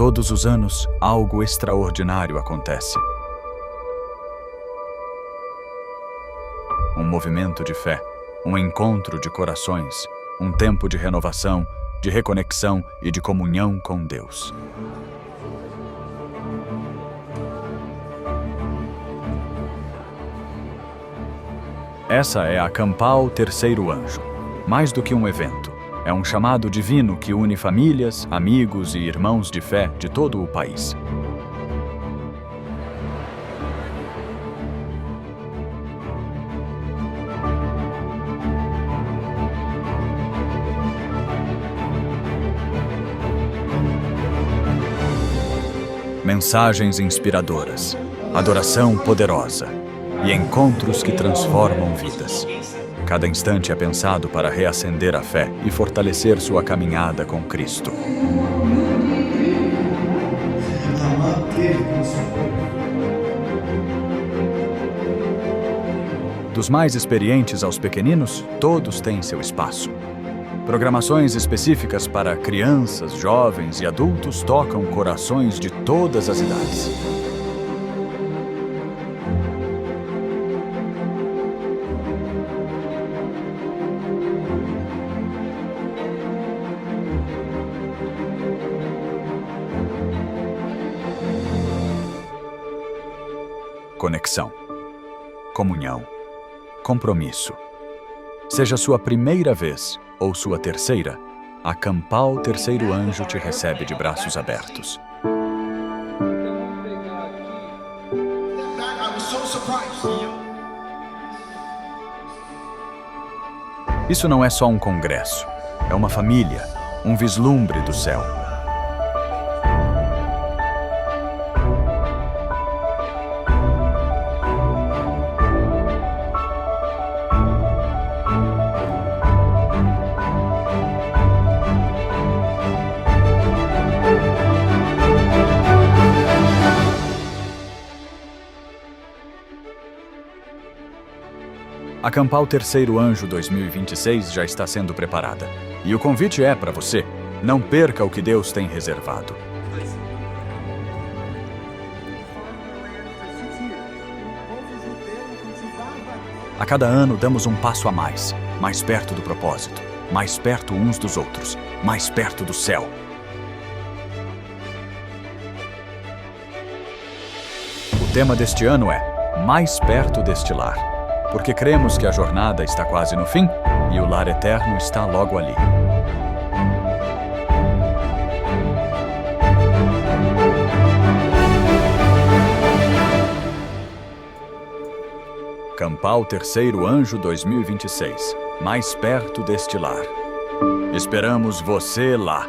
Todos os anos, algo extraordinário acontece. Um movimento de fé, um encontro de corações, um tempo de renovação, de reconexão e de comunhão com Deus. Essa é a Campal Terceiro Anjo. Mais do que um evento, é um chamado divino que une famílias, amigos e irmãos de fé de todo o país. Mensagens inspiradoras, adoração poderosa e encontros que transformam vidas. Cada instante é pensado para reacender a fé e fortalecer sua caminhada com Cristo. Dos mais experientes aos pequeninos, todos têm seu espaço. Programações específicas para crianças, jovens e adultos tocam corações de todas as idades. Conexão, comunhão, compromisso. Seja sua primeira vez ou sua terceira, a Campal Terceiro Anjo te recebe de braços abertos. Isso não é só um congresso, é uma família, um vislumbre do céu. A Campal Terceiro Anjo 2026 já está sendo preparada. E o convite é para você. Não perca o que Deus tem reservado. A cada ano damos um passo a mais perto do propósito, mais perto uns dos outros, mais perto do céu. O tema deste ano é Mais Perto deste Lar. Porque cremos que a jornada está quase no fim e o lar eterno está logo ali. Campal Terceiro Anjo 2026. Mais perto deste lar. Esperamos você lá.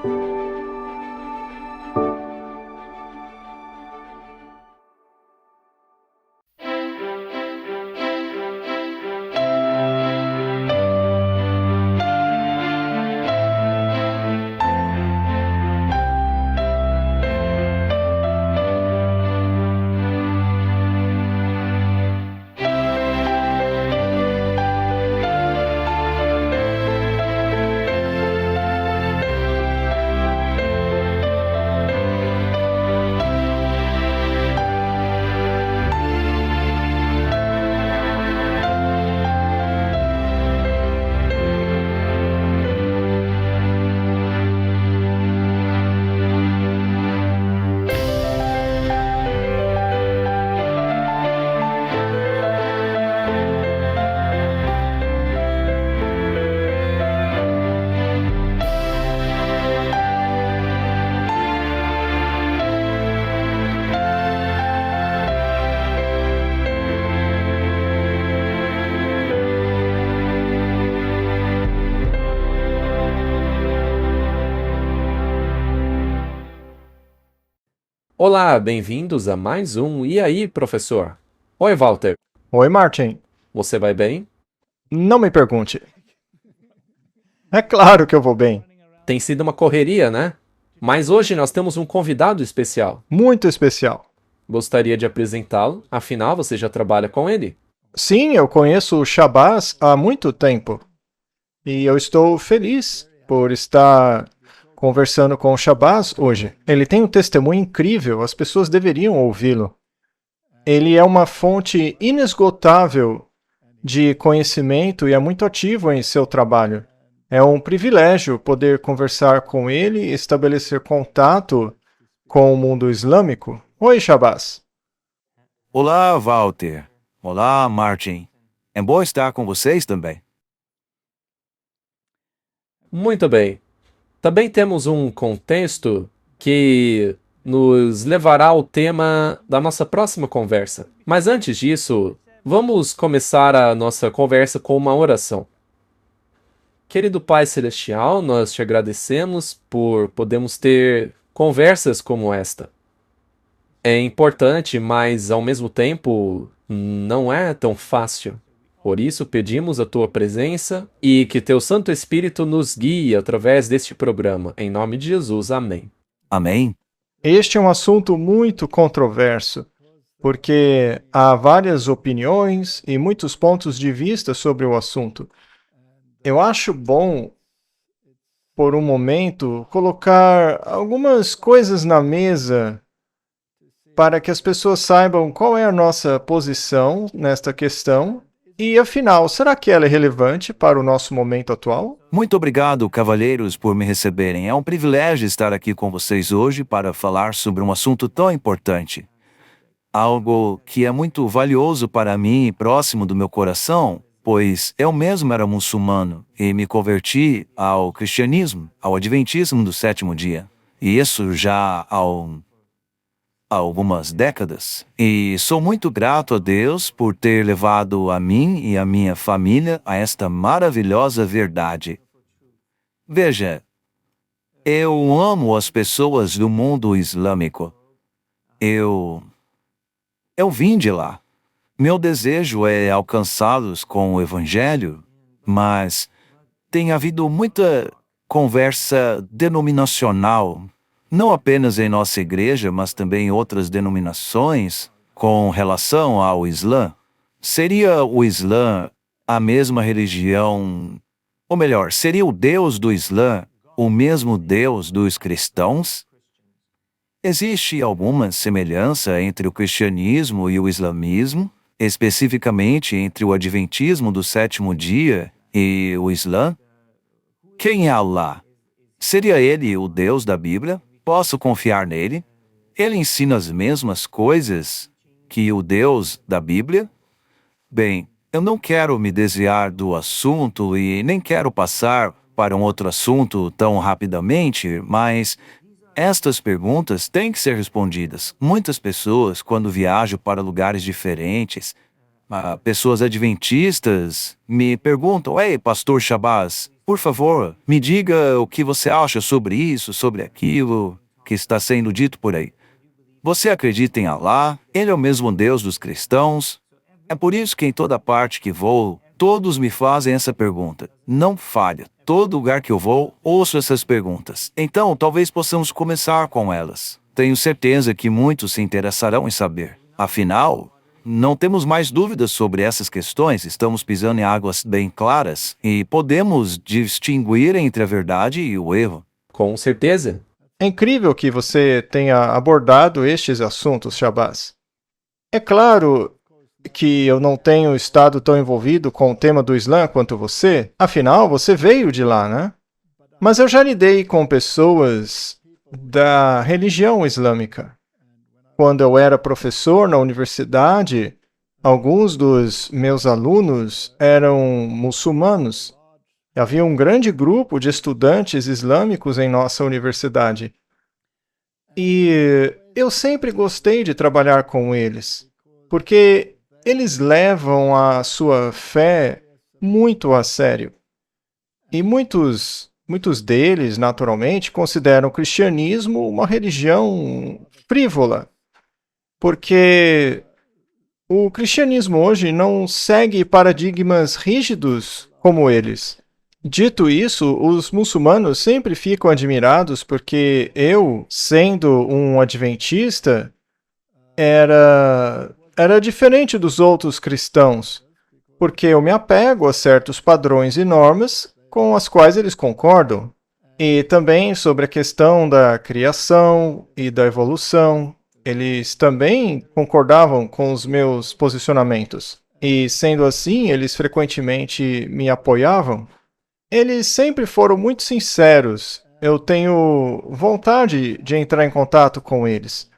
Olá, bem-vindos a mais um E aí, professor? Oi, Walter. Oi, Martin. Você vai bem? Não me pergunte. É claro que eu vou bem. Tem sido uma correria, né? Mas hoje nós temos um convidado especial. Muito especial. Gostaria de apresentá-lo, afinal você já trabalha com ele. Sim, eu conheço o Shabazz há muito tempo. E eu estou feliz por estar conversando com o Shabazz hoje. Ele tem um testemunho incrível, as pessoas deveriam ouvi-lo. Ele é uma fonte inesgotável de conhecimento e é muito ativo em seu trabalho. É um privilégio poder conversar com ele e estabelecer contato com o mundo islâmico. Oi, Shabazz. Olá, Walter. Olá, Martin. É bom estar com vocês também. Muito bem. Também temos um contexto que nos levará ao tema da nossa próxima conversa. Mas antes disso, vamos começar a nossa conversa com uma oração. Querido Pai Celestial, nós te agradecemos por podermos ter conversas como esta. É importante, mas ao mesmo tempo não é tão fácil. Por isso pedimos a tua presença e que teu Santo Espírito nos guie através deste programa. Em nome de Jesus, amém. Amém? Este é um assunto muito controverso, porque há várias opiniões e muitos pontos de vista sobre o assunto. Eu acho bom, por um momento, colocar algumas coisas na mesa para que as pessoas saibam qual é a nossa posição nesta questão e, afinal, será que ela é relevante para o nosso momento atual? Muito obrigado, cavalheiros, por me receberem. É um privilégio estar aqui com vocês hoje para falar sobre um assunto tão importante. Algo que é muito valioso para mim e próximo do meu coração, pois eu mesmo era muçulmano e me converti ao cristianismo, ao adventismo do sétimo dia. E isso já há algumas décadas. E sou muito grato a Deus por ter levado a mim e a minha família a esta maravilhosa verdade. Veja, eu amo as pessoas do mundo islâmico. Eu vim de lá. Meu desejo é alcançá-los com o Evangelho, mas tem havido muita conversa denominacional, não apenas em nossa igreja, mas também em outras denominações, com relação ao Islã. Seria o Islã a mesma religião, ou melhor, seria o Deus do Islã o mesmo Deus dos cristãos? Existe alguma semelhança entre o cristianismo e o islamismo? Especificamente entre o adventismo do sétimo dia e o Islã? Quem é Allah? Seria ele o Deus da Bíblia? Posso confiar nele? Ele ensina as mesmas coisas que o Deus da Bíblia? Bem, eu não quero me desviar do assunto e nem quero passar para um outro assunto tão rapidamente, mas estas perguntas têm que ser respondidas. Muitas pessoas, quando viajam para lugares diferentes, pessoas adventistas, me perguntam: Ei, pastor Shabazz, por favor, me diga o que você acha sobre isso, sobre aquilo que está sendo dito por aí. Você acredita em Allah? Ele é o mesmo Deus dos cristãos? É por isso que em toda parte que vou, todos me fazem essa pergunta. Não falha. Todo lugar que eu vou, ouço essas perguntas. Então, talvez possamos começar com elas. Tenho certeza que muitos se interessarão em saber. Afinal, não temos mais dúvidas sobre essas questões, estamos pisando em águas bem claras e podemos distinguir entre a verdade e o erro. Com certeza. É incrível que você tenha abordado estes assuntos, Shabazz. É claro que eu não tenho estado tão envolvido com o tema do Islã quanto você, afinal, você veio de lá, né? Mas eu já lidei com pessoas da religião islâmica. Quando eu era professor na universidade, alguns dos meus alunos eram muçulmanos. Havia um grande grupo de estudantes islâmicos em nossa universidade. E eu sempre gostei de trabalhar com eles, porque eles levam a sua fé muito a sério. E muitos deles, naturalmente, consideram o cristianismo uma religião frívola, porque o cristianismo hoje não segue paradigmas rígidos como eles. Dito isso, os muçulmanos sempre ficam admirados porque eu, sendo um adventista, era diferente dos outros cristãos, porque eu me apego a certos padrões e normas com as quais eles concordam. E também sobre a questão da criação e da evolução. Eles também concordavam com os meus posicionamentos. E sendo assim, eles frequentemente me apoiavam. Eles sempre foram muito sinceros. Eu tenho vontade de entrar em contato com eles.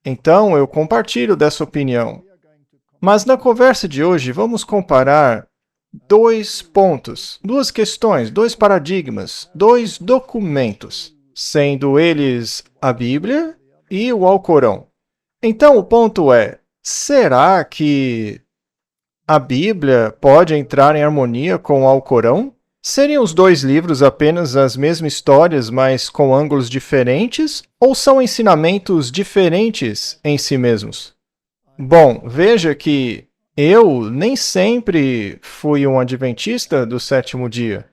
Então, eu compartilho dessa opinião. Mas na conversa de hoje, vamos comparar dois pontos, duas questões, dois paradigmas, dois documentos, sendo eles a Bíblia e o Alcorão. Então, o ponto é, será que a Bíblia pode entrar em harmonia com o Alcorão? Seriam os dois livros apenas as mesmas histórias, mas com ângulos diferentes? Ou são ensinamentos diferentes em si mesmos? Bom, veja que eu nem sempre fui um adventista do sétimo dia.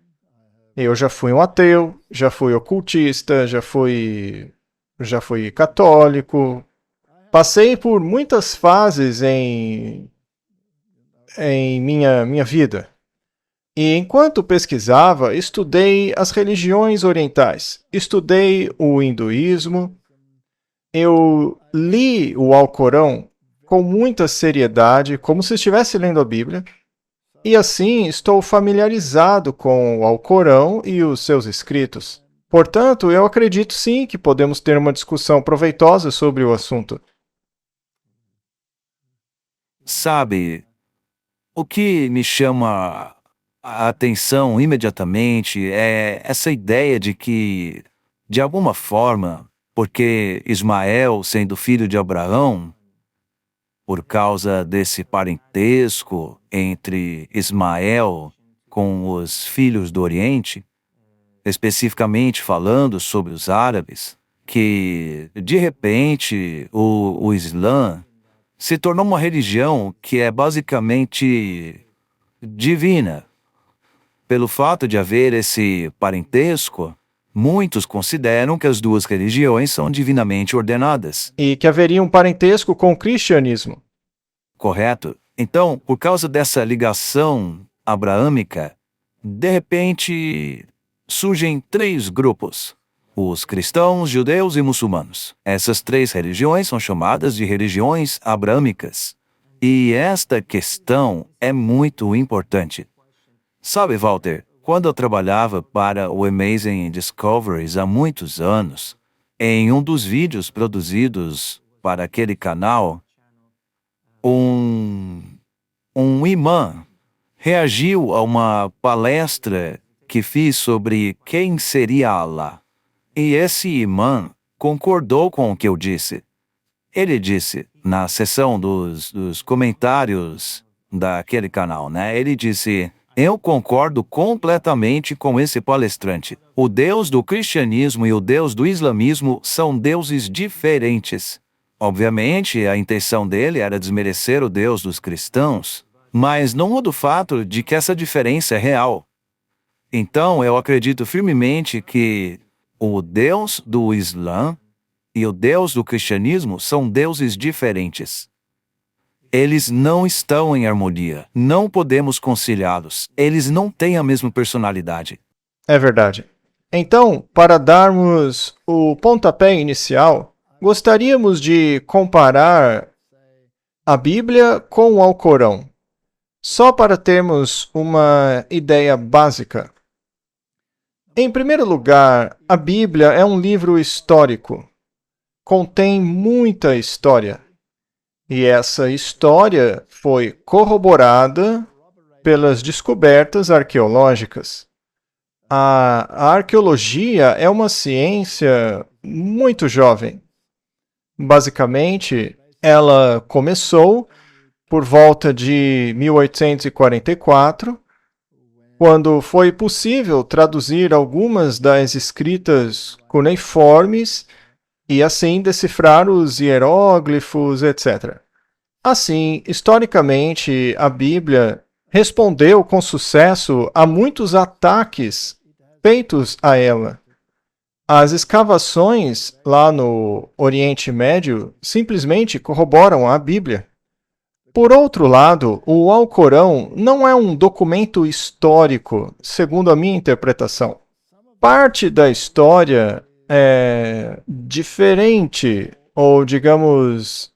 Eu já fui um ateu, já fui ocultista, já fui católico. Passei por muitas fases em minha vida. E enquanto pesquisava, estudei as religiões orientais, estudei o hinduísmo, eu li o Alcorão com muita seriedade, como se estivesse lendo a Bíblia, e assim estou familiarizado com o Alcorão e os seus escritos. Portanto, eu acredito sim que podemos ter uma discussão proveitosa sobre o assunto. Sabe, o que me chama a atenção imediatamente é essa ideia de que, de alguma forma, porque Ismael, sendo filho de Abraão, por causa desse parentesco entre Ismael com os filhos do Oriente, especificamente falando sobre os árabes, que, de repente, o Islã se tornou uma religião que é basicamente divina. Pelo fato de haver esse parentesco, muitos consideram que as duas religiões são divinamente ordenadas. E que haveria um parentesco com o cristianismo. Correto? Então, por causa dessa ligação abraâmica, de repente surgem três grupos: os cristãos, judeus e muçulmanos. Essas três religiões são chamadas de religiões abraâmicas. E esta questão é muito importante. Sabe, Walter, quando eu trabalhava para o Amazing Discoveries há muitos anos, em um dos vídeos produzidos para aquele canal, um imã reagiu a uma palestra que fiz sobre quem seria Allah. E esse imã concordou com o que eu disse. Ele disse, na seção dos comentários daquele canal, né? Ele disse: eu concordo completamente com esse palestrante. O Deus do cristianismo e o Deus do islamismo são deuses diferentes. Obviamente, a intenção dele era desmerecer o Deus dos cristãos, mas não muda o fato de que essa diferença é real. Então, eu acredito firmemente que o Deus do Islã e o Deus do cristianismo são deuses diferentes. Eles não estão em harmonia. Não podemos conciliá-los. Eles não têm a mesma personalidade. É verdade. Então, para darmos o pontapé inicial, gostaríamos de comparar a Bíblia com o Alcorão, só para termos uma ideia básica. Em primeiro lugar, a Bíblia é um livro histórico. Contém muita história. E essa história foi corroborada pelas descobertas arqueológicas. A arqueologia é uma ciência muito jovem. Basicamente, ela começou por volta de 1844, quando foi possível traduzir algumas das escritas cuneiformes e assim decifrar os hieróglifos, etc. Assim, historicamente, a Bíblia respondeu com sucesso a muitos ataques feitos a ela. As escavações lá no Oriente Médio simplesmente corroboram a Bíblia. Por outro lado, o Alcorão não é um documento histórico, segundo a minha interpretação. parte da história é diferente, ou digamos,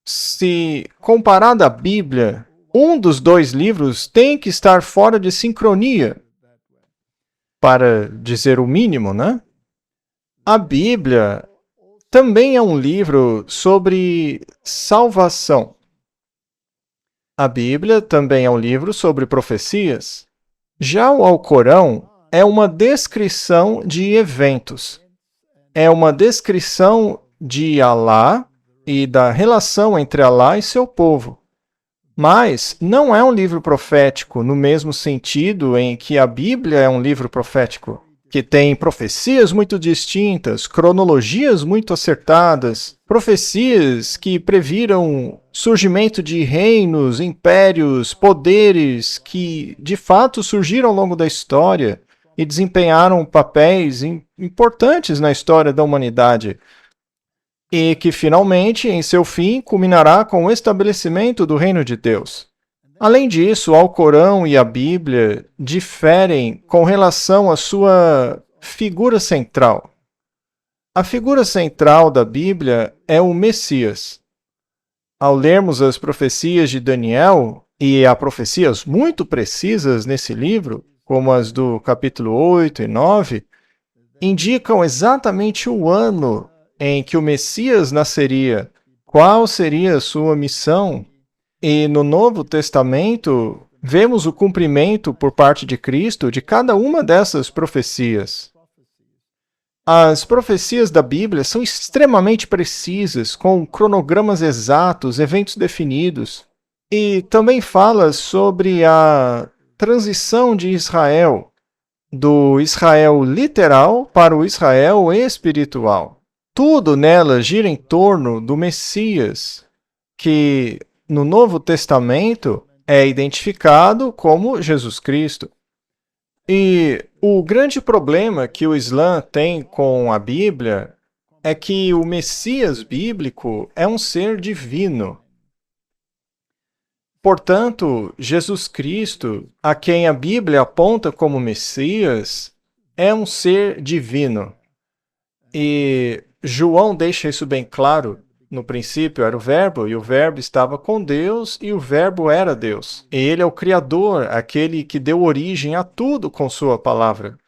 se comparada à Bíblia, um dos dois livros tem que estar fora de sincronia, para dizer o mínimo, né? A Bíblia também é um livro sobre salvação. A Bíblia também é um livro sobre profecias. Já o Alcorão é uma descrição de eventos. É uma descrição de Alá e da relação entre Alá e seu povo. Mas não é um livro profético no mesmo sentido em que a Bíblia é um livro profético, que tem profecias muito distintas, cronologias muito acertadas, profecias que previram surgimento de reinos, impérios, poderes que de fato surgiram ao longo da história e desempenharam papéis importantes na história da humanidade. E que finalmente, em seu fim, culminará com o estabelecimento do reino de Deus. Além disso, o Alcorão e a Bíblia diferem com relação à sua figura central. A figura central da Bíblia é o Messias. Ao lermos as profecias de Daniel, e há profecias muito precisas nesse livro, como as do capítulo 8 e 9, indicam exatamente o ano em que o Messias nasceria, qual seria a sua missão. E no Novo Testamento, vemos o cumprimento por parte de Cristo de cada uma dessas profecias. As profecias da Bíblia são extremamente precisas, com cronogramas exatos, eventos definidos. E também fala sobre a transição de Israel, do Israel literal para o Israel espiritual. Tudo nela gira em torno do Messias, que no Novo Testamento é identificado como Jesus Cristo. E o grande problema que o Islã tem com a Bíblia é que o Messias bíblico é um ser divino. Portanto, Jesus Cristo, a quem a Bíblia aponta como Messias, é um ser divino. E João deixa isso bem claro. No princípio era o Verbo, e o Verbo estava com Deus, e o Verbo era Deus. E ele é o Criador, aquele que deu origem a tudo com sua palavra.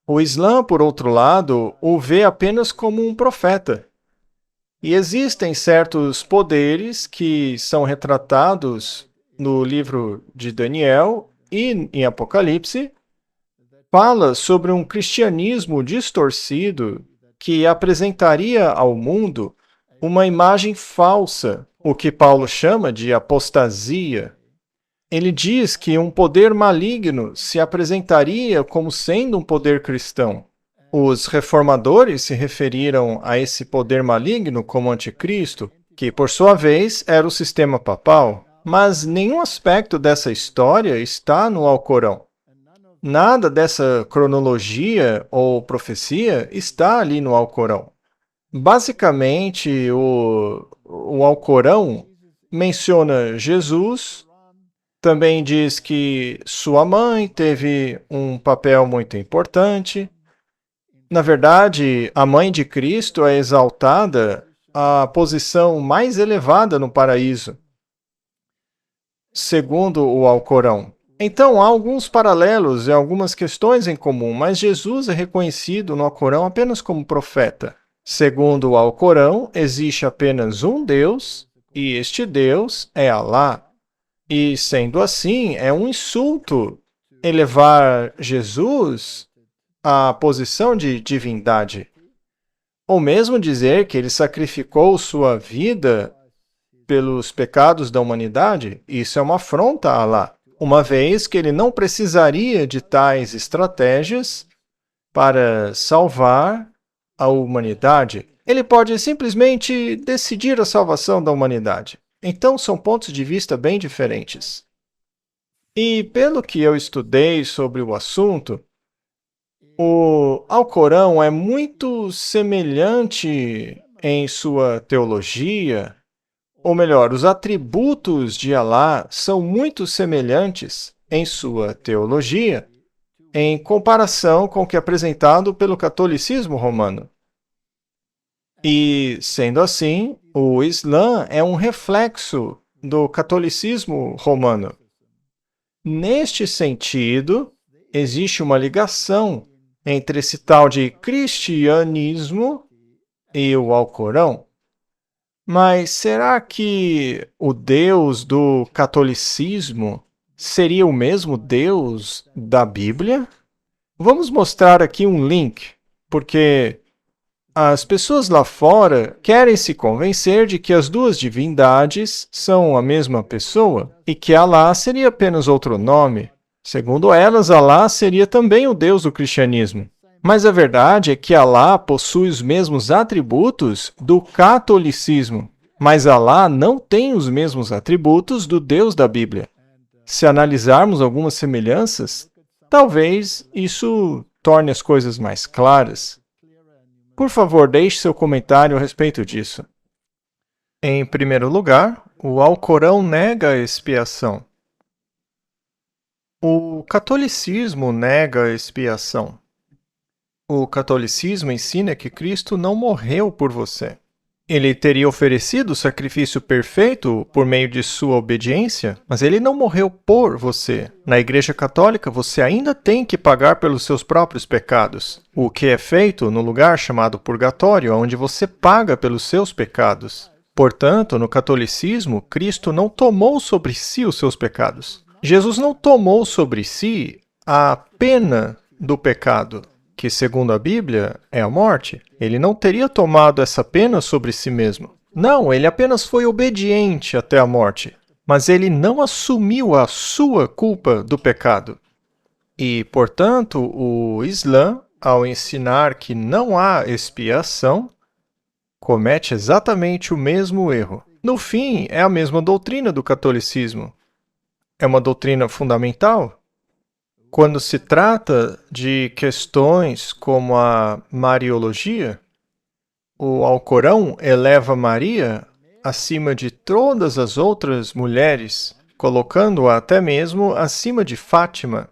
O Islã, por outro lado, o vê apenas como um profeta. E existem certos poderes que são retratados no livro de Daniel e em Apocalipse. Fala sobre um cristianismo distorcido que apresentaria ao mundo uma imagem falsa, o que Paulo chama de apostasia. Ele diz que um poder maligno se apresentaria como sendo um poder cristão. Os reformadores se referiram a esse poder maligno como anticristo, que por sua vez era o sistema papal, mas nenhum aspecto dessa história está no Alcorão. Nada dessa cronologia ou profecia está ali no Alcorão. Basicamente, o Alcorão menciona Jesus, também diz que sua mãe teve um papel muito importante. Na verdade, a mãe de Cristo é exaltada à posição mais elevada no paraíso, segundo o Alcorão. Então, há alguns paralelos e algumas questões em comum, mas Jesus é reconhecido no Alcorão apenas como profeta. Segundo o Alcorão, existe apenas um Deus, e este Deus é Alá. E, sendo assim, é um insulto elevar Jesus à posição de divindade. Ou mesmo dizer que ele sacrificou sua vida pelos pecados da humanidade, isso é uma afronta a Alá, uma vez que ele não precisaria de tais estratégias para salvar a humanidade. Ele pode simplesmente decidir a salvação da humanidade. Então, são pontos de vista bem diferentes. E pelo que eu estudei sobre o assunto, o Alcorão é muito semelhante em sua teologia, ou melhor, os atributos de Alá são muito semelhantes em sua teologia em comparação com o que é apresentado pelo catolicismo romano. E, sendo assim, o Islã é um reflexo do catolicismo romano. Neste sentido, existe uma ligação entre esse tal de cristianismo e o Alcorão. Mas será que o Deus do catolicismo seria o mesmo Deus da Bíblia? Vamos mostrar aqui um link, porque as pessoas lá fora querem se convencer de que as duas divindades são a mesma pessoa e que Alá seria apenas outro nome. Segundo elas, Alá seria também o Deus do cristianismo. Mas a verdade é que Alá possui os mesmos atributos do catolicismo, mas Alá não tem os mesmos atributos do Deus da Bíblia. Se analisarmos algumas semelhanças, talvez isso torne as coisas mais claras. Por favor, deixe seu comentário a respeito disso. Em primeiro lugar, o Alcorão nega a expiação. O catolicismo nega a expiação. O catolicismo ensina que Cristo não morreu por você. Ele teria oferecido o sacrifício perfeito por meio de sua obediência, mas ele não morreu por você. Na Igreja Católica, você ainda tem que pagar pelos seus próprios pecados, o que é feito no lugar chamado purgatório, onde você paga pelos seus pecados. Portanto, no catolicismo, Cristo não tomou sobre si os seus pecados. Jesus não tomou sobre si a pena do pecado, que, segundo a Bíblia, é a morte. Ele não teria tomado essa pena sobre si mesmo. Não, ele apenas foi obediente até a morte. Mas ele não assumiu a sua culpa do pecado. E, portanto, o Islã, ao ensinar que não há expiação, comete exatamente o mesmo erro. No fim, é a mesma doutrina do catolicismo. É uma doutrina fundamental. Quando se trata de questões como a Mariologia, o Alcorão eleva Maria acima de todas as outras mulheres, colocando-a até mesmo acima de Fátima.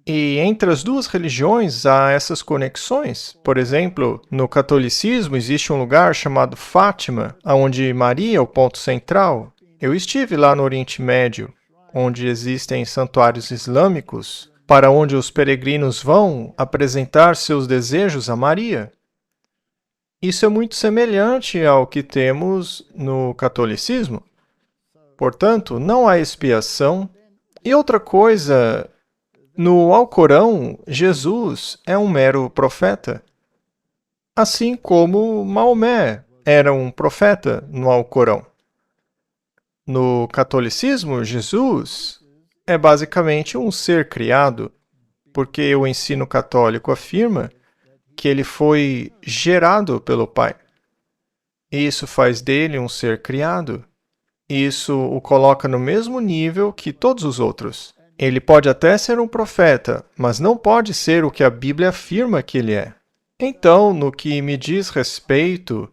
E entre as duas religiões há essas conexões. Por exemplo, no catolicismo existe um lugar chamado Fátima, onde Maria é o ponto central. Eu estive lá no Oriente Médio, onde existem santuários islâmicos, para onde os peregrinos vão apresentar seus desejos a Maria. Isso é muito semelhante ao que temos no catolicismo. Portanto, não há expiação. E outra coisa, no Alcorão, Jesus é um mero profeta, assim como Maomé era um profeta no Alcorão. No catolicismo, Jesus é basicamente um ser criado, porque o ensino católico afirma que ele foi gerado pelo Pai. Isso faz dele um ser criado. Isso o coloca no mesmo nível que todos os outros. Ele pode até ser um profeta, mas não pode ser o que a Bíblia afirma que ele é. Então, no que me diz respeito,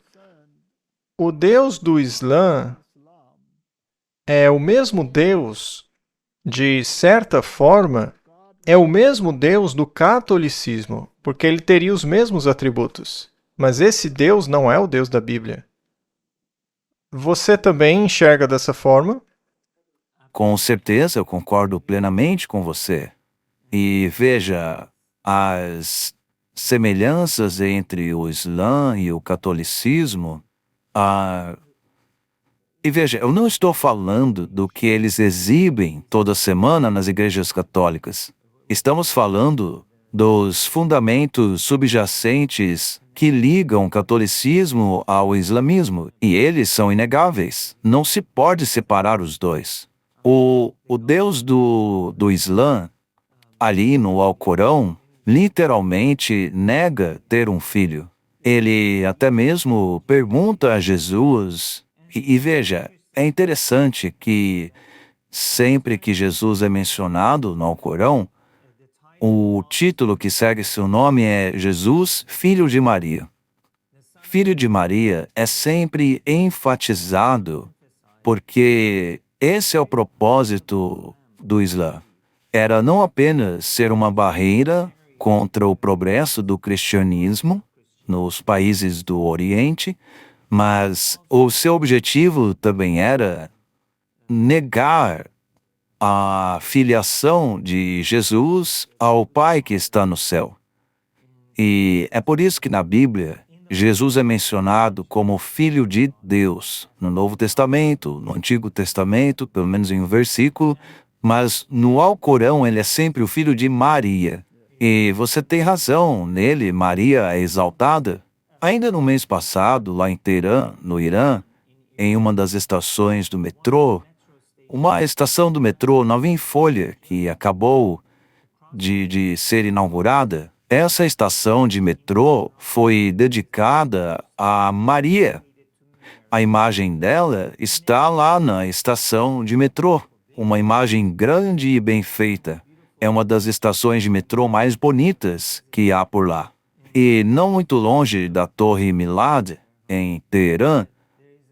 o Deus do Islã é o mesmo Deus, de certa forma, é o mesmo Deus do catolicismo, porque ele teria os mesmos atributos. Mas esse Deus não é o Deus da Bíblia. Você também enxerga dessa forma? Com certeza, eu concordo plenamente com você. E veja, as semelhanças entre o Islã e o catolicismo. E veja, eu não estou falando do que eles exibem toda semana nas igrejas católicas. Estamos falando dos fundamentos subjacentes que ligam o catolicismo ao islamismo, e eles são inegáveis. Não se pode separar os dois. O Deus do Islã, ali no Alcorão, literalmente nega ter um filho. Ele até mesmo pergunta a Jesus, e veja, é interessante que sempre que Jesus é mencionado no Alcorão, o título que segue seu nome é Jesus, Filho de Maria. Filho de Maria é sempre enfatizado porque esse é o propósito do Islã. era não apenas ser uma barreira contra o progresso do cristianismo nos países do Oriente, mas o seu objetivo também era negar a filiação de Jesus ao Pai que está no céu. E é por isso que na Bíblia, Jesus é mencionado como Filho de Deus, no Novo Testamento, no Antigo Testamento, pelo menos em um versículo, mas no Alcorão ele é sempre o Filho de Maria. E você tem razão, nele Maria é exaltada. Ainda no mês passado, lá em Teherã, no Irã, em uma das estações do metrô, uma estação do metrô nova em folha, que acabou de ser inaugurada, essa estação de metrô foi dedicada a Maria. A imagem dela está lá na estação de metrô. Uma imagem grande e bem feita. É uma das estações de metrô mais bonitas que há por lá. E não muito longe da Torre Milad, em Teherã,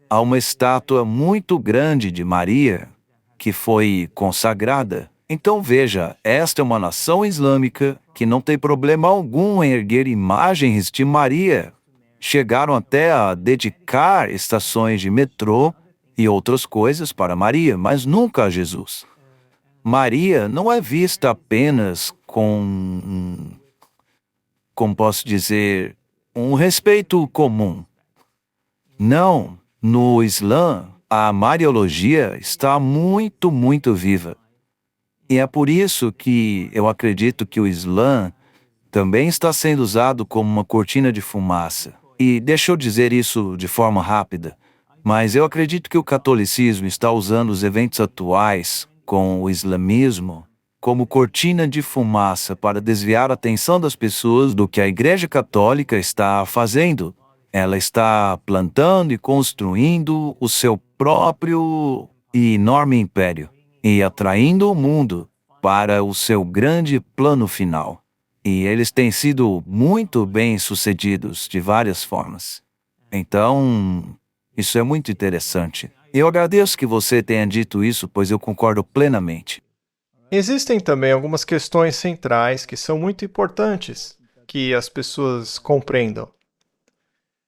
há uma estátua muito grande de Maria, que foi consagrada. Então veja, esta é uma nação islâmica que não tem problema algum em erguer imagens de Maria. Chegaram até a dedicar estações de metrô e outras coisas para Maria, mas nunca a Jesus. Maria não é vista apenas como posso dizer, um respeito comum. Não, no Islã, a Mariologia está muito, muito viva. E é por isso que eu acredito que o Islã também está sendo usado como uma cortina de fumaça. E deixa eu dizer isso de forma rápida, mas eu acredito que o catolicismo está usando os eventos atuais com o islamismo como cortina de fumaça para desviar a atenção das pessoas do que a Igreja Católica está fazendo. Ela está plantando e construindo o seu próprio e enorme império e atraindo o mundo para o seu grande plano final. E eles têm sido muito bem-sucedidos de várias formas. Então, isso é muito interessante. Eu agradeço que você tenha dito isso, pois eu concordo plenamente. Existem também algumas questões centrais que são muito importantes que as pessoas compreendam.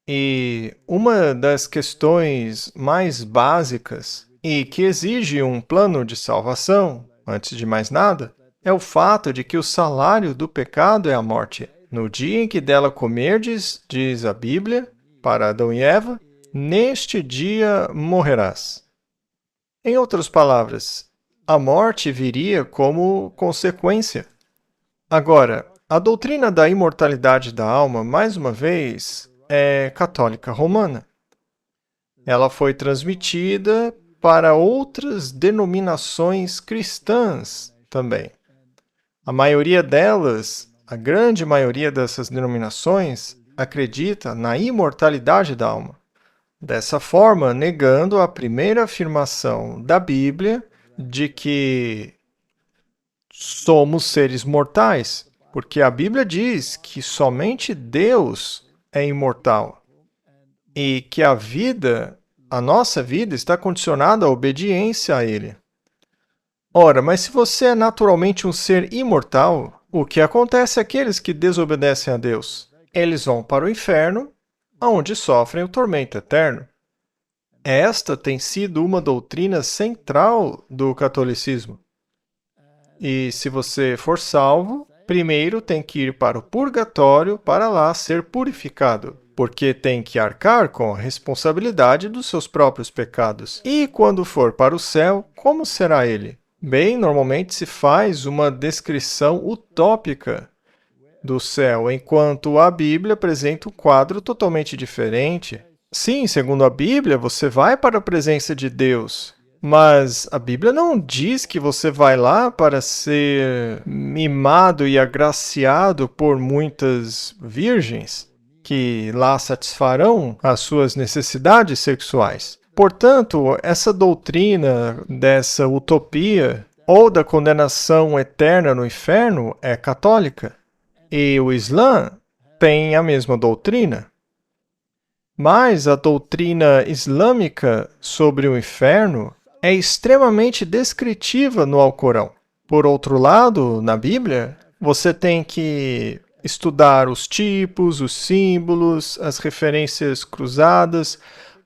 E uma das questões mais básicas e que exige um plano de salvação, antes de mais nada, é o fato de que o salário do pecado é a morte. No dia em que dela comerdes, diz a Bíblia, para Adão e Eva, neste dia morrerás. Em outras palavras, a morte viria como consequência. Agora, a doutrina da imortalidade da alma, mais uma vez, é católica romana. Ela foi transmitida para outras denominações cristãs também. A maioria delas, a grande maioria dessas denominações, acredita na imortalidade da alma. Dessa forma, negando a primeira afirmação da Bíblia de que somos seres mortais, porque a Bíblia diz que somente Deus é imortal e que a nossa vida está condicionada à obediência a Ele. Ora, mas se você é naturalmente um ser imortal, o que acontece àqueles que desobedecem a Deus? Eles vão para o inferno, onde sofrem o tormento eterno. Esta tem sido uma doutrina central do catolicismo. E se você for salvo, primeiro tem que ir para o purgatório para lá ser purificado, porque tem que arcar com a responsabilidade dos seus próprios pecados. E quando for para o céu, como será ele? Bem, normalmente se faz uma descrição utópica do céu, enquanto a Bíblia apresenta um quadro totalmente diferente. Sim, segundo a Bíblia, você vai para a presença de Deus, mas a Bíblia não diz que você vai lá para ser mimado e agraciado por muitas virgens que lá satisfarão as suas necessidades sexuais. Portanto, essa doutrina dessa utopia ou da condenação eterna no inferno é católica. E o Islã tem a mesma doutrina. Mas a doutrina islâmica sobre o inferno é extremamente descritiva no Alcorão. Por outro lado, na Bíblia, você tem que estudar os tipos, os símbolos, as referências cruzadas,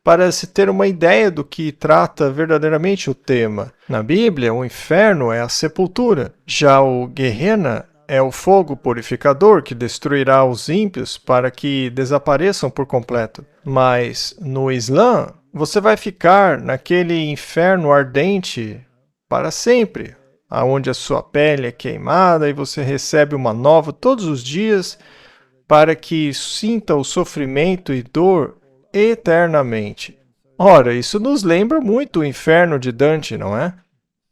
para se ter uma ideia do que trata verdadeiramente o tema. Na Bíblia, o inferno é a sepultura, já o Gehenna é o fogo purificador que destruirá os ímpios para que desapareçam por completo. Mas no Islã, você vai ficar naquele inferno ardente para sempre, aonde a sua pele é queimada e você recebe uma nova todos os dias para que sinta o sofrimento e dor eternamente. Ora, isso nos lembra muito o inferno de Dante, não é?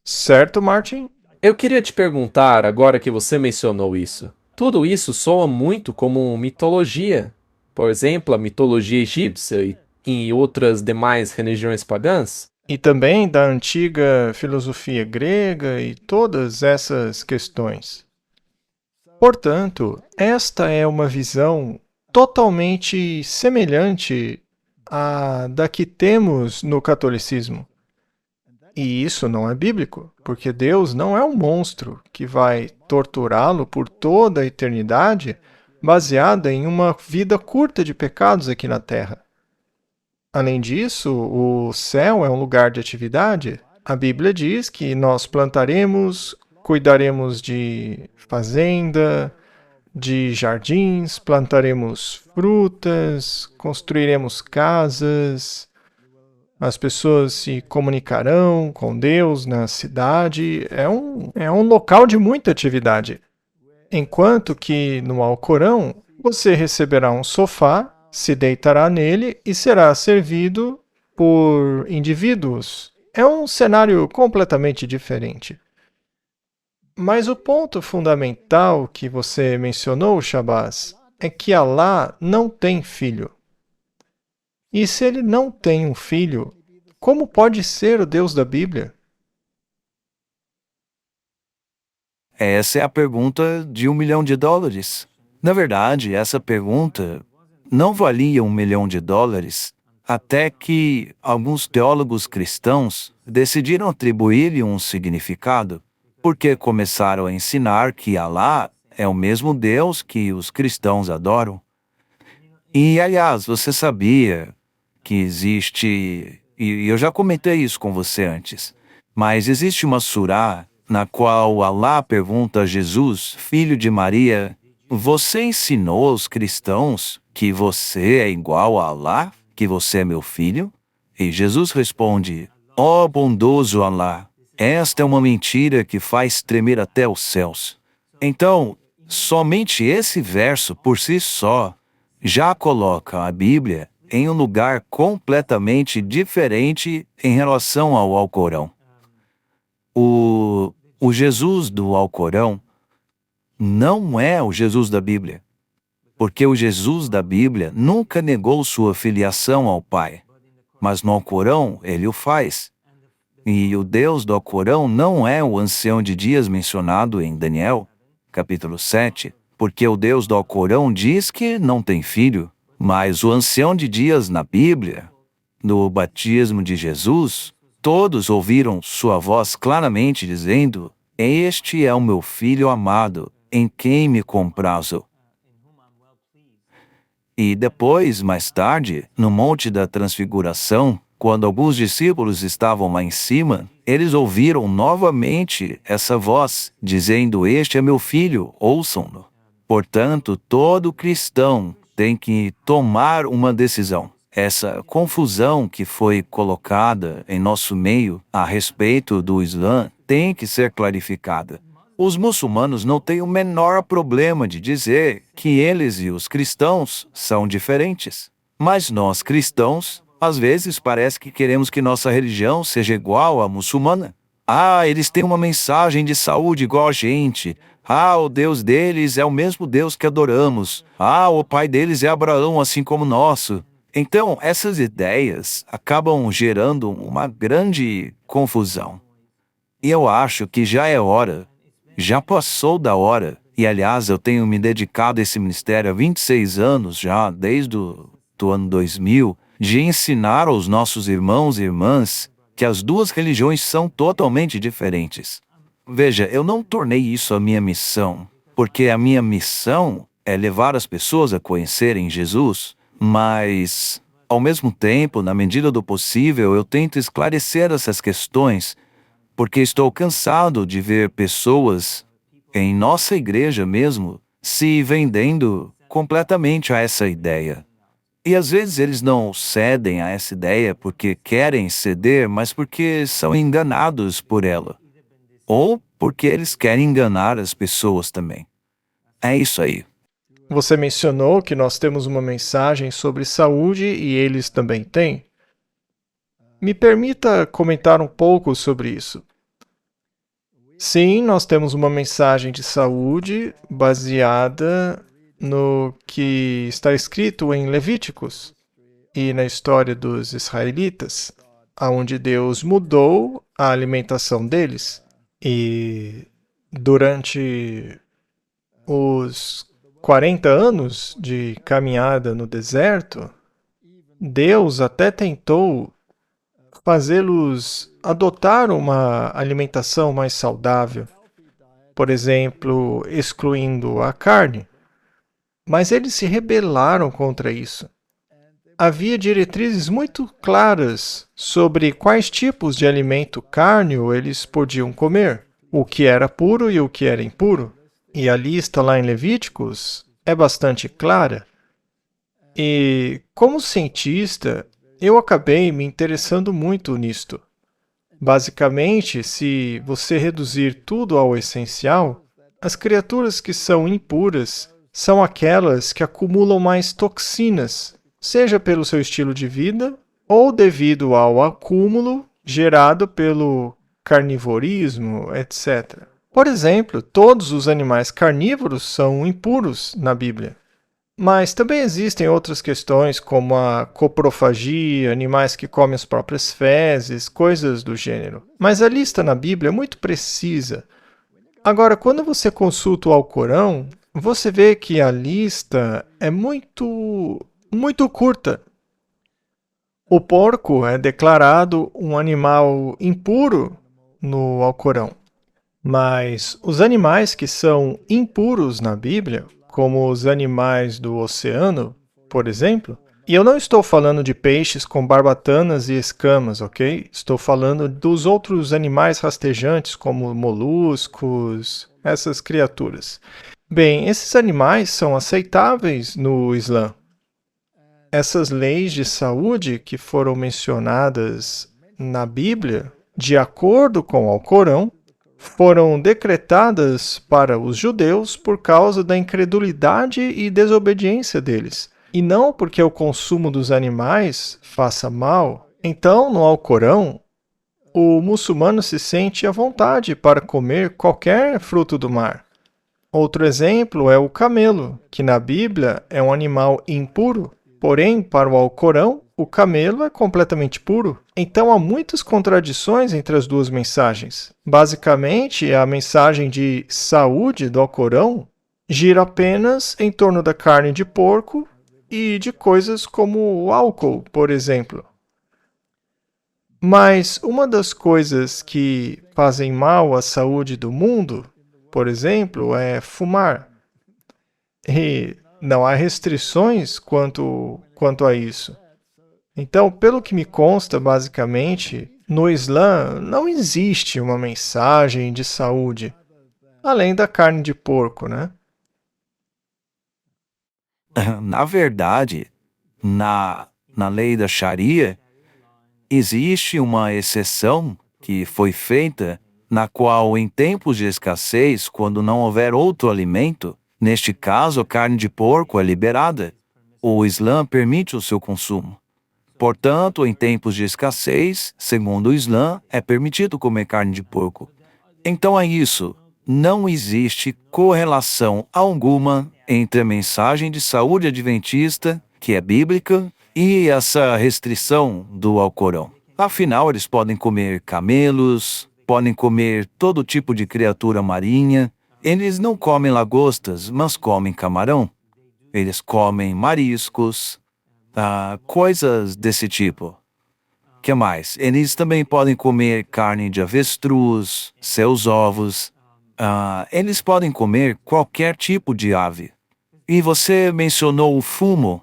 Certo, Martin? Eu queria te perguntar, agora que você mencionou isso. Tudo isso soa muito como mitologia. Por exemplo, a mitologia egípcia e outras demais religiões pagãs. E também da antiga filosofia grega e todas essas questões. Portanto, esta é uma visão totalmente semelhante à da que temos no catolicismo. E isso não é bíblico, porque Deus não é um monstro que vai torturá-lo por toda a eternidade baseada em uma vida curta de pecados aqui na Terra. Além disso, o céu é um lugar de atividade. A Bíblia diz que nós plantaremos, cuidaremos de fazenda, de jardins, plantaremos frutas, construiremos casas, as pessoas se comunicarão com Deus na cidade. É um local de muita atividade. Enquanto que no Alcorão, você receberá um sofá, se deitará nele e será servido por indivíduos. É um cenário completamente diferente. Mas o ponto fundamental que você mencionou, Shabazz, é que Alá não tem filho. E se ele não tem um filho, como pode ser o Deus da Bíblia? Essa é a pergunta de $1 milhão. Na verdade, essa pergunta não valia $1 milhão, até que alguns teólogos cristãos decidiram atribuir-lhe um significado, porque começaram a ensinar que Alá é o mesmo Deus que os cristãos adoram. E, aliás, você sabia que existe, e eu já comentei isso com você antes, mas existe uma surá na qual Alá pergunta a Jesus, filho de Maria, você ensinou aos cristãos que você é igual a Alá, que você é meu filho? E Jesus responde, ó bondoso Alá, esta é uma mentira que faz tremer até os céus. Então, somente esse verso por si só já coloca a Bíblia em um lugar completamente diferente em relação ao Alcorão. O Jesus do Alcorão não é o Jesus da Bíblia, porque o Jesus da Bíblia nunca negou sua filiação ao Pai, mas no Alcorão ele o faz. E o Deus do Alcorão não é o ancião de dias mencionado em Daniel, capítulo 7, porque o Deus do Alcorão diz que não tem filho, mas o ancião de dias na Bíblia, no batismo de Jesus, todos ouviram sua voz claramente dizendo, este é o meu filho amado, em quem me comprazo. E depois, mais tarde, no Monte da Transfiguração, quando alguns discípulos estavam lá em cima, eles ouviram novamente essa voz, dizendo, este é meu filho, ouçam-no. Portanto, todo cristão tem que tomar uma decisão. Essa confusão que foi colocada em nosso meio a respeito do Islã tem que ser clarificada. Os muçulmanos não têm o menor problema de dizer que eles e os cristãos são diferentes. Mas nós cristãos, às vezes parece que queremos que nossa religião seja igual à muçulmana. Ah, eles têm uma mensagem de saúde igual a gente. Ah, o Deus deles é o mesmo Deus que adoramos. Ah, o pai deles é Abraão, assim como o nosso. Então, essas ideias acabam gerando uma grande confusão. E eu acho que já é hora, já passou da hora, e aliás eu tenho me dedicado a esse ministério há 26 anos já, desde o ano 2000, de ensinar aos nossos irmãos e irmãs que as duas religiões são totalmente diferentes. Veja, eu não tornei isso a minha missão, porque a minha missão é levar as pessoas a conhecerem Jesus, mas, ao mesmo tempo, na medida do possível, eu tento esclarecer essas questões, porque estou cansado de ver pessoas, em nossa igreja mesmo, se vendendo completamente a essa ideia. E às vezes eles não cedem a essa ideia porque querem ceder, mas porque são enganados por ela. Ou porque eles querem enganar as pessoas também. É isso aí. Você mencionou que nós temos uma mensagem sobre saúde e eles também têm. Me permita comentar um pouco sobre isso. Sim, nós temos uma mensagem de saúde baseada no que está escrito em Levíticos e na história dos israelitas, onde Deus mudou a alimentação deles. E durante os 40 anos de caminhada no deserto, Deus até tentou fazê-los adotar uma alimentação mais saudável, por exemplo, excluindo a carne. Mas eles se rebelaram contra isso. Havia diretrizes muito claras sobre quais tipos de alimento cárneo eles podiam comer, o que era puro e o que era impuro. E a lista lá em Levíticos é bastante clara. E, como cientista, eu acabei me interessando muito nisto. Basicamente, se você reduzir tudo ao essencial, as criaturas que são impuras são aquelas que acumulam mais toxinas, seja pelo seu estilo de vida ou devido ao acúmulo gerado pelo carnivorismo, etc. Por exemplo, todos os animais carnívoros são impuros na Bíblia. Mas também existem outras questões, como a coprofagia, animais que comem as próprias fezes, coisas do gênero. Mas a lista na Bíblia é muito precisa. Agora, quando você consulta o Alcorão, você vê que a lista é muito curta. O porco é declarado um animal impuro no Alcorão. Mas os animais que são impuros na Bíblia, como os animais do oceano, por exemplo, e eu não estou falando de peixes com barbatanas e escamas, ok? Estou falando dos outros animais rastejantes, como moluscos, essas criaturas. Bem, esses animais são aceitáveis no Islã. Essas leis de saúde que foram mencionadas na Bíblia, de acordo com o Alcorão, foram decretadas para os judeus por causa da incredulidade e desobediência deles, e não porque o consumo dos animais faça mal. Então, no Alcorão, o muçulmano se sente à vontade para comer qualquer fruto do mar. Outro exemplo é o camelo, que na Bíblia é um animal impuro, porém, para o Alcorão, o camelo é completamente puro. Então há muitas contradições entre as duas mensagens. Basicamente, a mensagem de saúde do Alcorão gira apenas em torno da carne de porco e de coisas como o álcool, por exemplo. Mas uma das coisas que fazem mal à saúde do mundo, por exemplo, é fumar. E não há restrições quanto a isso. Então, pelo que me consta, basicamente, no Islã não existe uma mensagem de saúde, além da carne de porco, né? Na verdade, na lei da Sharia, existe uma exceção que foi feita, na qual, em tempos de escassez, quando não houver outro alimento, neste caso a carne de porco é liberada. O Islã permite o seu consumo. Portanto, em tempos de escassez, segundo o Islã, é permitido comer carne de porco. Então é isso. Não existe correlação alguma entre a mensagem de saúde adventista, que é bíblica, e essa restrição do Alcorão. Afinal, eles podem comer camelos, podem comer todo tipo de criatura marinha. Eles não comem lagostas, mas comem camarão. Eles comem mariscos, coisas desse tipo, Que mais? Eles também podem comer carne de avestruz, seus ovos. Eles podem comer qualquer tipo de ave. E você mencionou o fumo.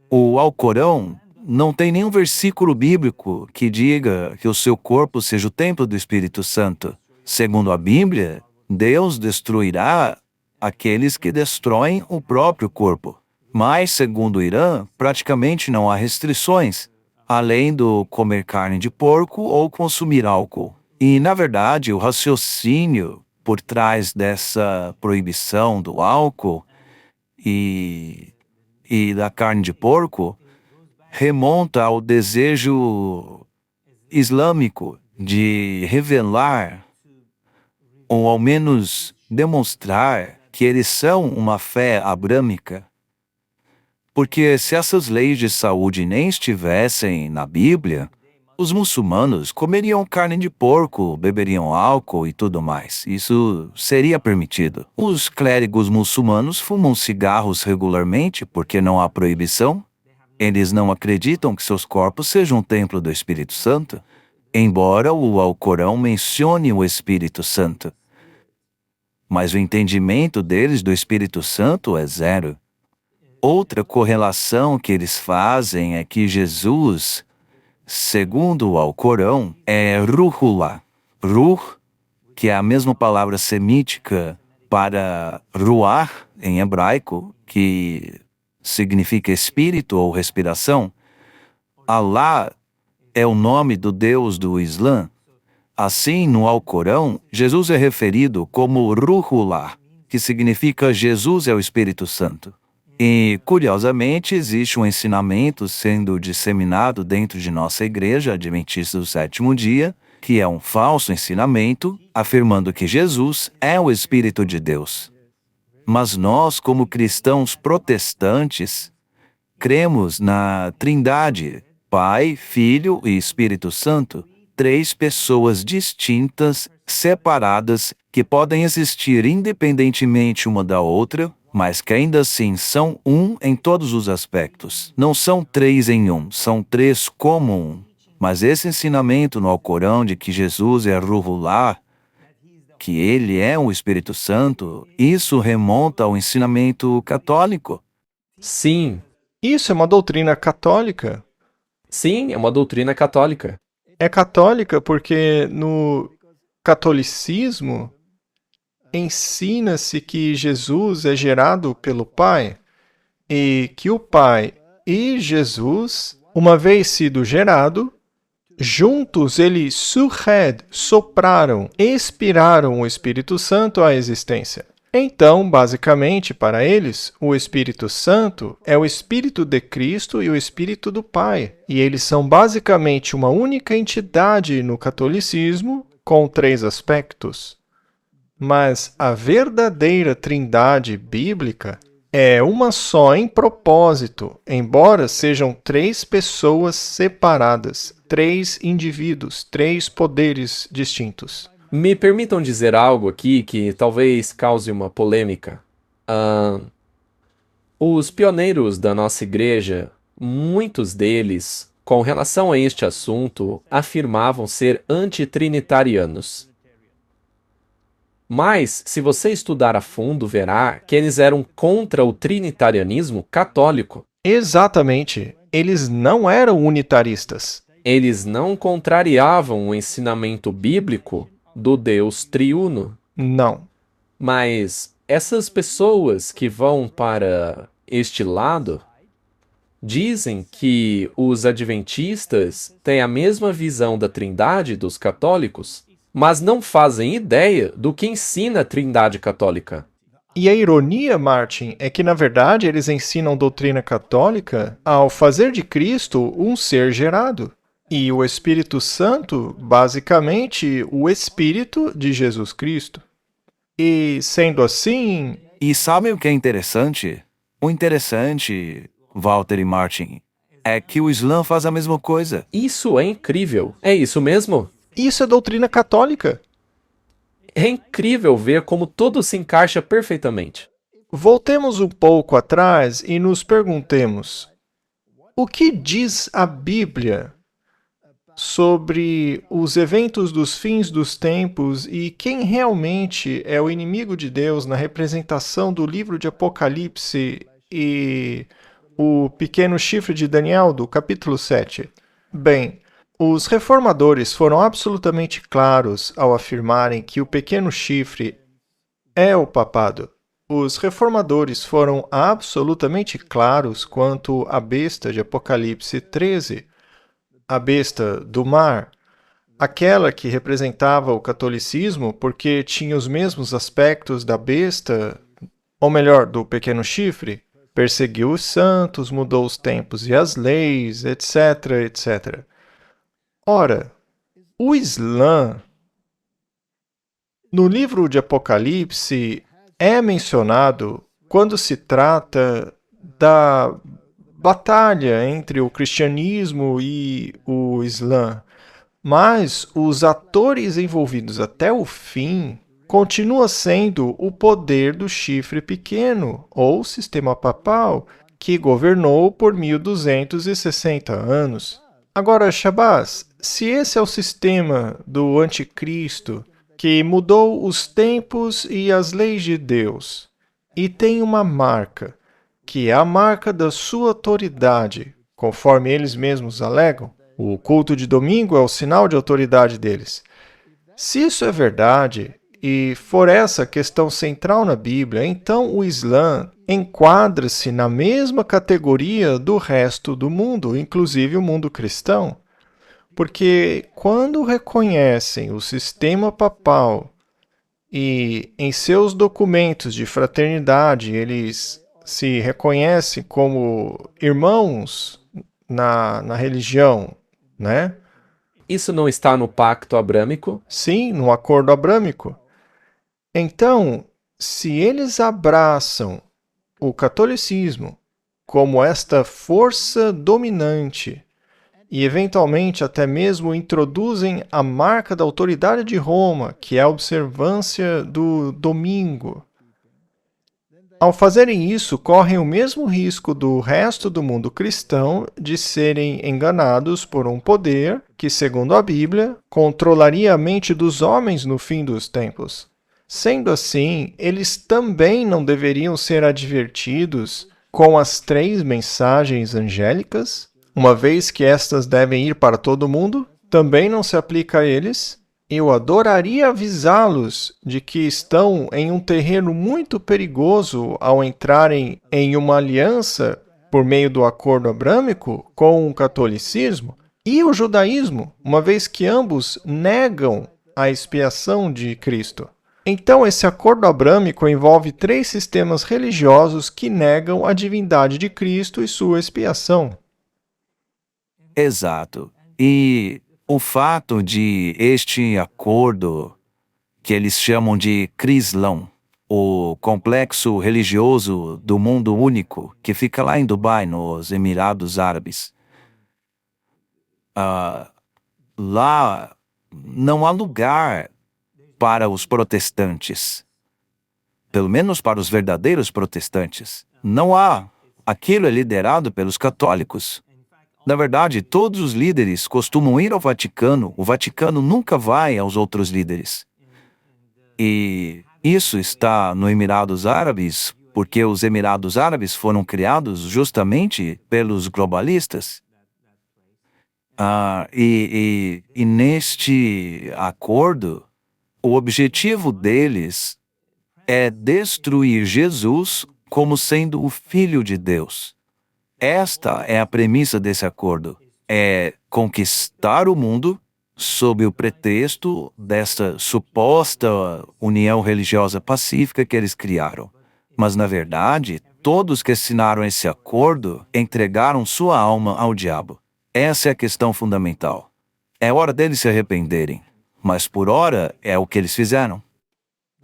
O Alcorão não tem nenhum versículo bíblico que diga que o seu corpo seja o templo do Espírito Santo. Segundo a Bíblia, Deus destruirá aqueles que destroem o próprio corpo. Mas, segundo o Irã, praticamente não há restrições, além do comer carne de porco ou consumir álcool. E, na verdade, o raciocínio por trás dessa proibição do álcool e da carne de porco remonta ao desejo islâmico de revelar, ou ao menos demonstrar, que eles são uma fé abrâmica. Porque se essas leis de saúde nem estivessem na Bíblia, os muçulmanos comeriam carne de porco, beberiam álcool e tudo mais. Isso seria permitido. Os clérigos muçulmanos fumam cigarros regularmente porque não há proibição. Eles não acreditam que seus corpos sejam um templo do Espírito Santo, embora o Alcorão mencione o Espírito Santo. Mas o entendimento deles do Espírito Santo é zero. Outra correlação que eles fazem é que Jesus, segundo o Alcorão, é Ruhullah. Ruh, que é a mesma palavra semítica para ruach, em hebraico, que significa espírito ou respiração. Allah é o nome do Deus do Islã. Assim, no Alcorão, Jesus é referido como Ruhullah, que significa Jesus é o Espírito Santo. E, curiosamente, existe um ensinamento sendo disseminado dentro de nossa igreja adventista do sétimo dia, que é um falso ensinamento, afirmando que Jesus é o Espírito de Deus. Mas nós, como cristãos protestantes, cremos na Trindade, Pai, Filho e Espírito Santo, três pessoas distintas, separadas, que podem existir independentemente uma da outra, mas que ainda assim são um em todos os aspectos. Não são três em um, são três como um. Mas esse ensinamento no Alcorão de que Jesus é Ruhullah, que ele é o Espírito Santo, isso remonta ao ensinamento católico. Sim, Isso é uma doutrina católica. sim, é uma doutrina católica. É católica porque no catolicismo ensina-se que Jesus é gerado pelo Pai e que o Pai e Jesus, uma vez sido gerado, juntos eles sopraram, expiraram o Espírito Santo à existência. Então, basicamente, para eles, o Espírito Santo é o Espírito de Cristo e o Espírito do Pai. E eles são basicamente uma única entidade no catolicismo com três aspectos. Mas a verdadeira trindade bíblica é uma só em propósito, embora sejam três pessoas separadas, três indivíduos, três poderes distintos. Me permitam dizer algo aqui que talvez cause uma polêmica. Os pioneiros da nossa igreja, muitos deles, com relação a este assunto, afirmavam ser antitrinitarianos. Mas, se você estudar a fundo, verá que eles eram contra o trinitarianismo católico. Exatamente. Eles não eram unitaristas. Eles não contrariavam o ensinamento bíblico do Deus triuno. Não. Mas essas pessoas que vão para este lado dizem que os adventistas têm a mesma visão da Trindade dos católicos, mas não fazem ideia do que ensina a Trindade católica. E a ironia, Martin, é que, na verdade, eles ensinam doutrina católica ao fazer de Cristo um ser gerado. E o Espírito Santo, basicamente, o Espírito de Jesus Cristo. E, sendo assim, E sabem o que é interessante? O interessante, Walter e Martin, é que o Islã faz a mesma coisa. Isso é incrível. É isso mesmo? isso é doutrina católica. É incrível ver como tudo se encaixa perfeitamente. Voltemos um pouco atrás e nos perguntemos: o que diz a Bíblia sobre os eventos dos fins dos tempos e quem realmente é o inimigo de Deus na representação do livro de Apocalipse e o pequeno chifre de Daniel, do capítulo 7. Bem, os reformadores foram absolutamente claros ao afirmarem que o pequeno chifre é o papado. Os reformadores foram absolutamente claros quanto à besta de Apocalipse 13, a besta do mar, aquela que representava o catolicismo porque tinha os mesmos aspectos da besta, ou melhor, do pequeno chifre, perseguiu os santos, mudou os tempos e as leis, etc, etc. Ora, o Islã, no livro de Apocalipse, é mencionado quando se trata da batalha entre o cristianismo e o Islã, mas os atores envolvidos até o fim continua sendo o poder do chifre pequeno, ou sistema papal, que governou por 1260 anos. Agora, Shabazz, se esse é o sistema do anticristo, que mudou os tempos e as leis de Deus, e tem uma marca, que é a marca da sua autoridade, conforme eles mesmos alegam. O culto de domingo é o sinal de autoridade deles. Se isso é verdade, e for essa a questão central na Bíblia, então o Islã enquadra-se na mesma categoria do resto do mundo, inclusive o mundo cristão. Porque quando reconhecem o sistema papal e em seus documentos de fraternidade eles se reconhecem como irmãos na religião, né? Isso não está no pacto abrâmico? Sim, no acordo abrâmico. Então, se eles abraçam o catolicismo como esta força dominante e, eventualmente, até mesmo introduzem a marca da autoridade de Roma, que é a observância do domingo, ao fazerem isso, correm o mesmo risco do resto do mundo cristão de serem enganados por um poder que, segundo a Bíblia, controlaria a mente dos homens no fim dos tempos. Sendo assim, eles também não deveriam ser advertidos com as 3 mensagens angélicas, uma vez que estas devem ir para todo mundo, também não se aplica a eles. Eu adoraria avisá-los de que estão em um terreno muito perigoso ao entrarem em uma aliança por meio do acordo abrâmico com o catolicismo e o judaísmo, uma vez que ambos negam a expiação de Cristo. Então, esse acordo abrâmico envolve 3 sistemas religiosos que negam a divindade de Cristo e sua expiação. Exato. E o fato de este acordo, que eles chamam de Crislão, o complexo religioso do mundo único, que fica lá em Dubai, nos Emirados Árabes, lá não há lugar para os protestantes, pelo menos para os verdadeiros protestantes. Não há. Aquilo é liderado pelos católicos. Na verdade, todos os líderes costumam ir ao Vaticano. O Vaticano nunca vai aos outros líderes. E isso está nos Emirados Árabes, porque os Emirados Árabes foram criados justamente pelos globalistas. E neste acordo, o objetivo deles é destruir Jesus como sendo o Filho de Deus. Esta é a premissa desse acordo. É conquistar o mundo sob o pretexto desta suposta união religiosa pacífica que eles criaram. Mas, na verdade, todos que assinaram esse acordo entregaram sua alma ao diabo. Essa é a questão fundamental. É hora deles se arrependerem. Mas, por ora, é o que eles fizeram.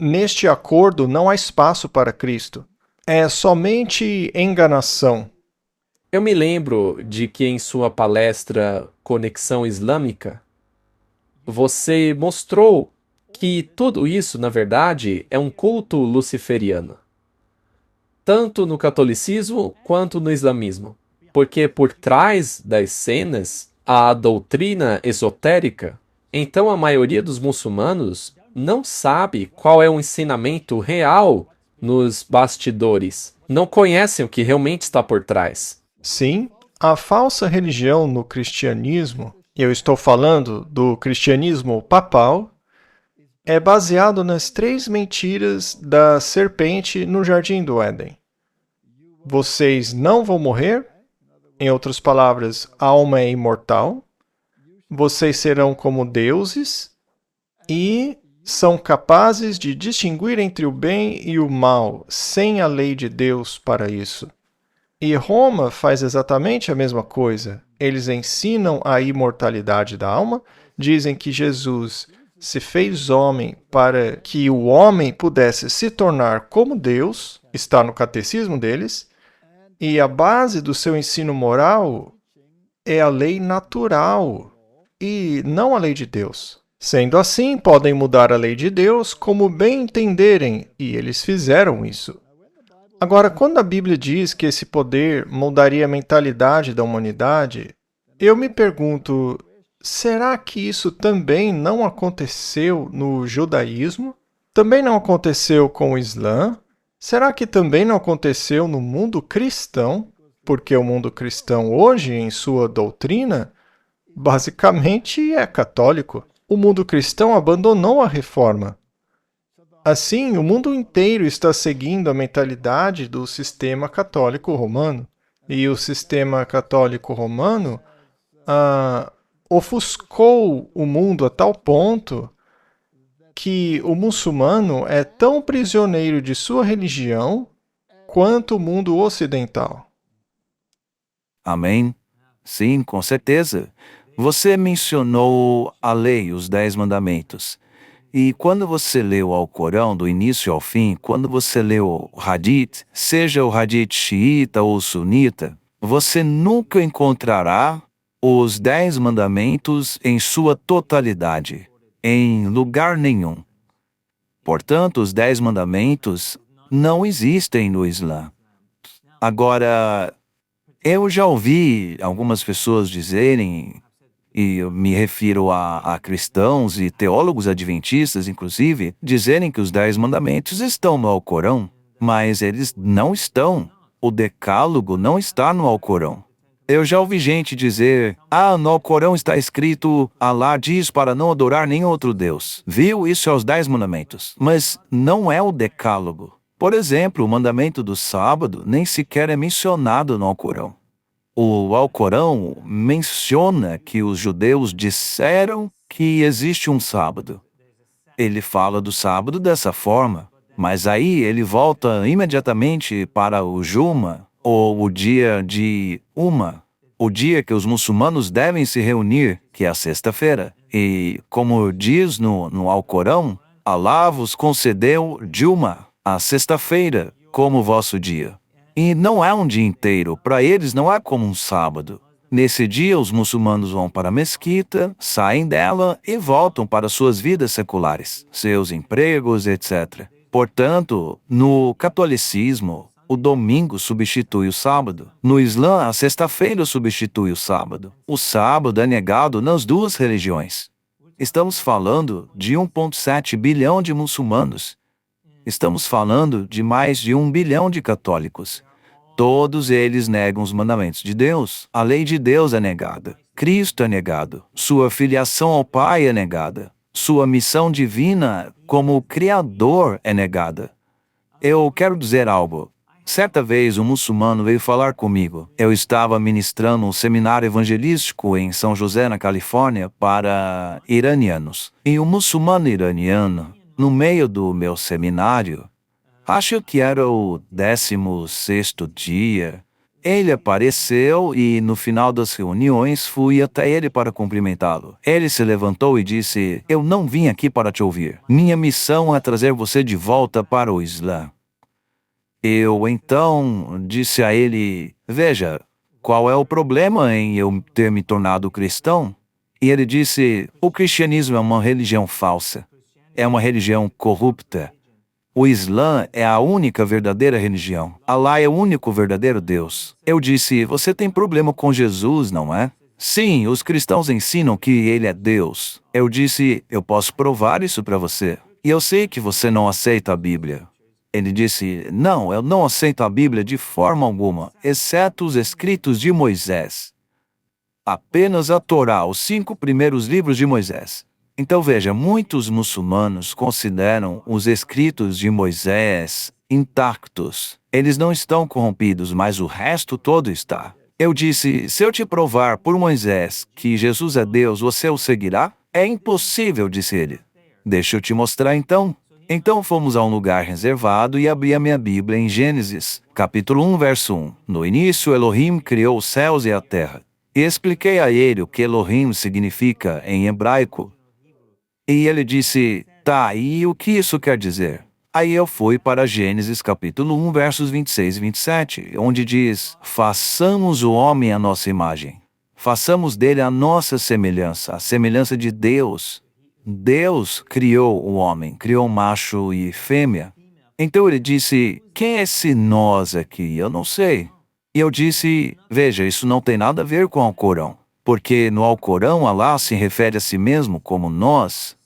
Neste acordo não há espaço para Cristo. É somente enganação. Eu me lembro de que em sua palestra Conexão Islâmica, você mostrou que tudo isso, na verdade, é um culto luciferiano. Tanto no catolicismo quanto no islamismo. Porque por trás das cenas a doutrina esotérica, então a maioria dos muçulmanos não sabe qual é o ensinamento real nos bastidores. Não conhecem o que realmente está por trás. Sim, a falsa religião no cristianismo, e eu estou falando do cristianismo papal, é baseado nas 3 mentiras da serpente no Jardim do Éden. Vocês não vão morrer, em outras palavras, a alma é imortal, vocês serão como deuses e são capazes de distinguir entre o bem e o mal, sem a lei de Deus para isso. E Roma faz exatamente a mesma coisa. Eles ensinam a imortalidade da alma, dizem que Jesus se fez homem para que o homem pudesse se tornar como Deus, está no catecismo deles, e a base do seu ensino moral é a lei natural e não a lei de Deus. Sendo assim, podem mudar a lei de Deus como bem entenderem, e eles fizeram isso. Agora, quando a Bíblia diz que esse poder moldaria a mentalidade da humanidade, eu me pergunto, será que isso também não aconteceu no judaísmo? Também não aconteceu com o Islã? Será que também não aconteceu no mundo cristão? Porque o mundo cristão hoje, em sua doutrina, basicamente é católico. O mundo cristão abandonou a reforma. Assim, o mundo inteiro está seguindo a mentalidade do sistema católico romano. E o sistema católico romano ofuscou o mundo a tal ponto que o muçulmano é tão prisioneiro de sua religião quanto o mundo ocidental. Amém? Sim, com certeza. Você mencionou a lei, os 10 mandamentos. E quando você leu o Alcorão do início ao fim, quando você leu o Hadith, seja o Hadith xiita ou sunita, você nunca encontrará os 10 mandamentos em sua totalidade, em lugar nenhum. Portanto, os 10 mandamentos não existem no Islã. Agora, eu já ouvi algumas pessoas dizerem, e eu me refiro a cristãos e teólogos adventistas, inclusive, dizerem que os 10 mandamentos estão no Alcorão, mas eles não estão. O Decálogo não está no Alcorão. Eu já ouvi gente dizer, no Alcorão está escrito, Alá diz para não adorar nenhum outro Deus. Viu? Isso é os 10 mandamentos. Mas não é o Decálogo. Por exemplo, o mandamento do sábado nem sequer é mencionado no Alcorão. O Alcorão menciona que os judeus disseram que existe um sábado. Ele fala do sábado dessa forma, mas aí ele volta imediatamente para o Juma, ou o dia de Uma, o dia que os muçulmanos devem se reunir, que é a sexta-feira. E, como diz no Alcorão, Alá vos concedeu Juma, a sexta-feira, como vosso dia. E não é um dia inteiro, para eles não é como um sábado. Nesse dia, os muçulmanos vão para a mesquita, saem dela e voltam para suas vidas seculares, seus empregos, etc. Portanto, no catolicismo, o domingo substitui o sábado. No Islã, a sexta-feira substitui o sábado. O sábado é negado nas duas religiões. Estamos falando de 1,7 bilhão de muçulmanos. Estamos falando de mais de 1 bilhão de católicos. Todos eles negam os mandamentos de Deus. A lei de Deus é negada. Cristo é negado. Sua filiação ao Pai é negada. Sua missão divina como Criador é negada. Eu quero dizer algo. Certa vez um muçulmano veio falar comigo. Eu estava ministrando um seminário evangelístico em São José, na Califórnia, para iranianos. E um muçulmano iraniano, no meio do meu seminário, acho que era o 16º dia, ele apareceu e no final das reuniões fui até ele para cumprimentá-lo. Ele se levantou e disse, eu não vim aqui para te ouvir. Minha missão é trazer você de volta para o Islã. Eu então disse a ele, veja, qual é o problema em eu ter me tornado cristão? E ele disse, o cristianismo é uma religião falsa. É uma religião corrupta. O Islã é a única verdadeira religião. Alá é o único verdadeiro Deus. Eu disse, você tem problema com Jesus, não é? Sim, os cristãos ensinam que ele é Deus. Eu disse, eu posso provar isso para você. E eu sei que você não aceita a Bíblia. Ele disse, não, eu não aceito a Bíblia de forma alguma, exceto os escritos de Moisés. Apenas a Torá, os 5 primeiros livros de Moisés. Então veja, muitos muçulmanos consideram os escritos de Moisés intactos. Eles não estão corrompidos, mas o resto todo está. Eu disse, se eu te provar por Moisés que Jesus é Deus, você o seguirá? É impossível, disse ele. Deixa eu te mostrar então. Então fomos a um lugar reservado e abri a minha Bíblia em Gênesis, capítulo 1, verso 1. No início, Elohim criou os céus e a terra. E expliquei a ele o que Elohim significa em hebraico. E ele disse, tá, e o que isso quer dizer? Aí eu fui para Gênesis capítulo 1, versos 26 e 27, onde diz, façamos o homem à nossa imagem. Façamos dele a nossa semelhança, a semelhança de Deus. Deus criou o homem, criou macho e fêmea. Então ele disse, quem é esse nós aqui? Eu não sei. E eu disse, veja, isso não tem nada a ver com o Alcorão. Porque no Alcorão, Alá se refere a si mesmo como nós.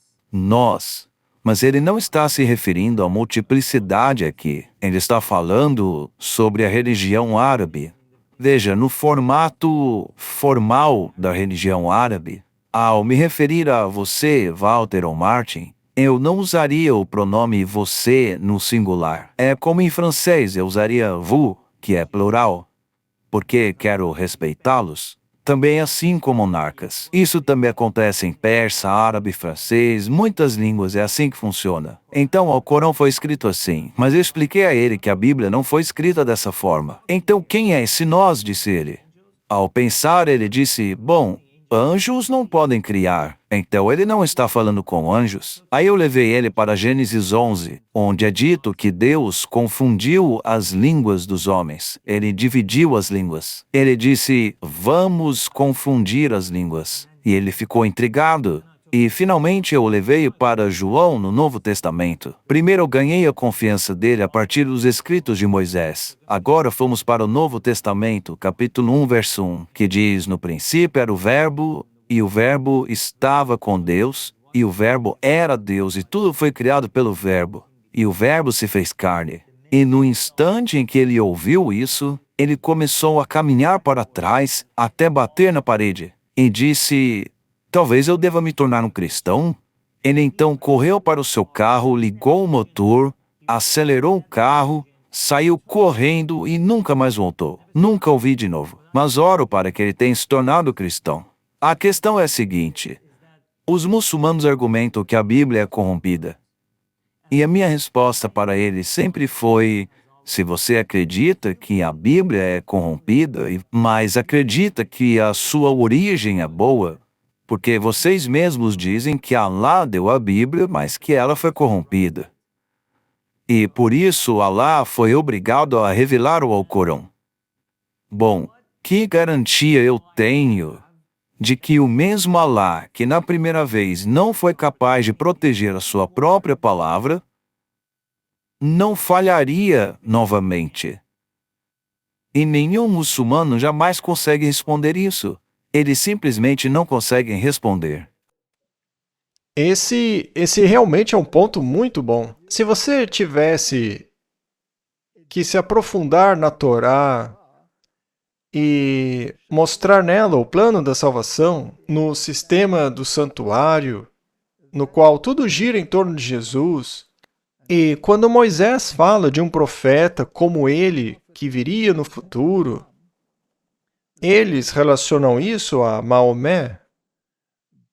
Mas ele não está se referindo à multiplicidade aqui. Ele está falando sobre a religião árabe. Veja, no formato formal da religião árabe, ao me referir a você, Walter ou Martin, eu não usaria o pronome você no singular. É como em francês, eu usaria vous, que é plural, porque quero respeitá-los. Também assim com monarcas. Isso também acontece em persa, árabe, francês, muitas línguas, é assim que funciona. Então o Alcorão foi escrito assim, mas eu expliquei a ele que a Bíblia não foi escrita dessa forma. Então quem é esse nós, disse ele. Ao pensar, ele disse, bom, anjos não podem criar, então ele não está falando com anjos. Aí eu levei ele para Gênesis 11, onde é dito que Deus confundiu as línguas dos homens. Ele dividiu as línguas. Ele disse, vamos confundir as línguas. E ele ficou intrigado. E finalmente eu o levei para João no Novo Testamento. Primeiro eu ganhei a confiança dele a partir dos escritos de Moisés. Agora fomos para o Novo Testamento, capítulo 1, verso 1, que diz, no princípio era o Verbo, e o Verbo estava com Deus, e o Verbo era Deus, e tudo foi criado pelo Verbo. E o Verbo se fez carne. E no instante em que ele ouviu isso, ele começou a caminhar para trás até bater na parede. E disse, talvez eu deva me tornar um cristão? Ele então correu para o seu carro, ligou o motor, acelerou o carro, saiu correndo e nunca mais voltou. Nunca o vi de novo. Mas oro para que ele tenha se tornado cristão. A questão é a seguinte. Os muçulmanos argumentam que a Bíblia é corrompida. E a minha resposta para eles sempre foi, se você acredita que a Bíblia é corrompida, mas acredita que a sua origem é boa, porque vocês mesmos dizem que Alá deu a Bíblia, mas que ela foi corrompida. E por isso Alá foi obrigado a revelar o Alcorão. Bom, que garantia eu tenho de que o mesmo Alá, que na primeira vez não foi capaz de proteger a sua própria palavra, não falharia novamente? E nenhum muçulmano jamais consegue responder isso. Eles simplesmente não conseguem responder. Esse realmente é um ponto muito bom. Se você tivesse que se aprofundar na Torá e mostrar nela o plano da salvação, no sistema do santuário, no qual tudo gira em torno de Jesus, e quando Moisés fala de um profeta como ele, que viria no futuro, eles relacionam isso a Maomé,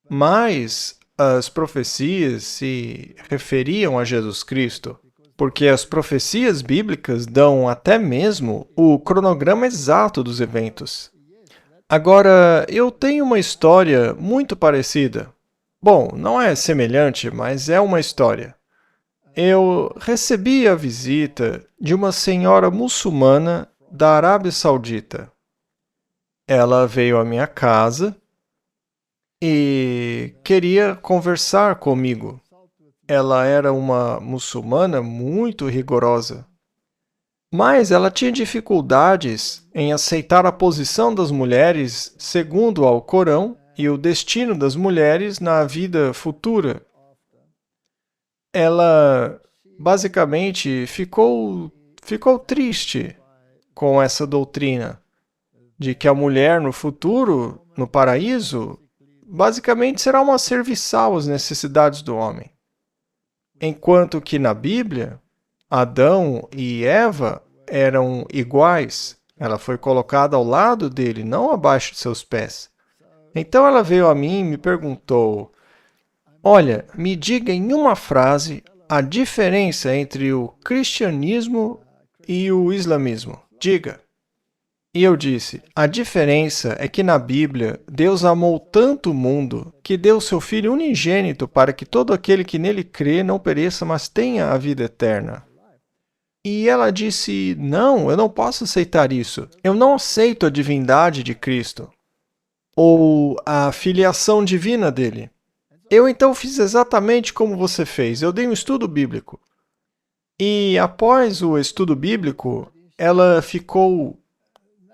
mas as profecias se referiam a Jesus Cristo, porque as profecias bíblicas dão até mesmo o cronograma exato dos eventos. Agora, eu tenho uma história muito parecida. Bom, não é semelhante, mas é uma história. Eu recebi a visita de uma senhora muçulmana da Arábia Saudita. Ela veio à minha casa e queria conversar comigo. Ela era uma muçulmana muito rigorosa. Mas ela tinha dificuldades em aceitar a posição das mulheres segundo ao Corão e o destino das mulheres na vida futura. Ela basicamente ficou triste com essa doutrina de que a mulher no futuro, no paraíso, basicamente será uma serviçal às necessidades do homem. Enquanto que na Bíblia, Adão e Eva eram iguais. Ela foi colocada ao lado dele, não abaixo de seus pés. Então ela veio a mim e me perguntou: olha, me diga em uma frase a diferença entre o cristianismo e o islamismo. Diga. E eu disse: a diferença é que na Bíblia, Deus amou tanto o mundo que deu seu Filho unigênito para que todo aquele que nele crê não pereça, mas tenha a vida eterna. E ela disse: não, eu não posso aceitar isso. Eu não aceito a divindade de Cristo ou a filiação divina dele. Eu então fiz exatamente como você fez. Eu dei um estudo bíblico. E após o estudo bíblico, ela ficou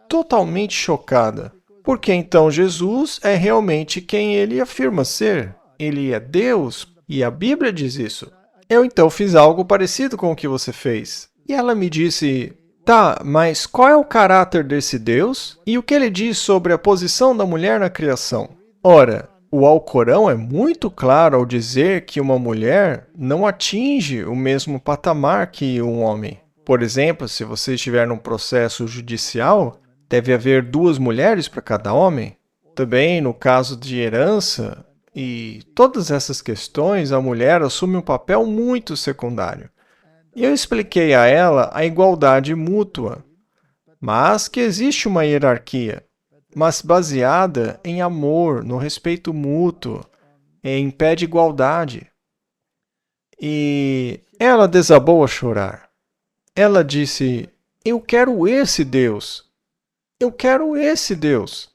totalmente chocada. Porque então Jesus é realmente quem ele afirma ser. Ele é Deus, e a Bíblia diz isso. Eu então fiz algo parecido com o que você fez. E ela me disse: tá, mas qual é o caráter desse Deus? E o que ele diz sobre a posição da mulher na criação? Ora, o Alcorão é muito claro ao dizer que uma mulher não atinge o mesmo patamar que um homem. Por exemplo, se você estiver num processo judicial, deve haver 2 mulheres para cada homem. Também no caso de herança e todas essas questões, a mulher assume um papel muito secundário. E eu expliquei a ela a igualdade mútua, mas que existe uma hierarquia, mas baseada em amor, no respeito mútuo, em pé de igualdade. E ela desabou a chorar. Ela disse: eu quero esse Deus. Eu quero esse Deus.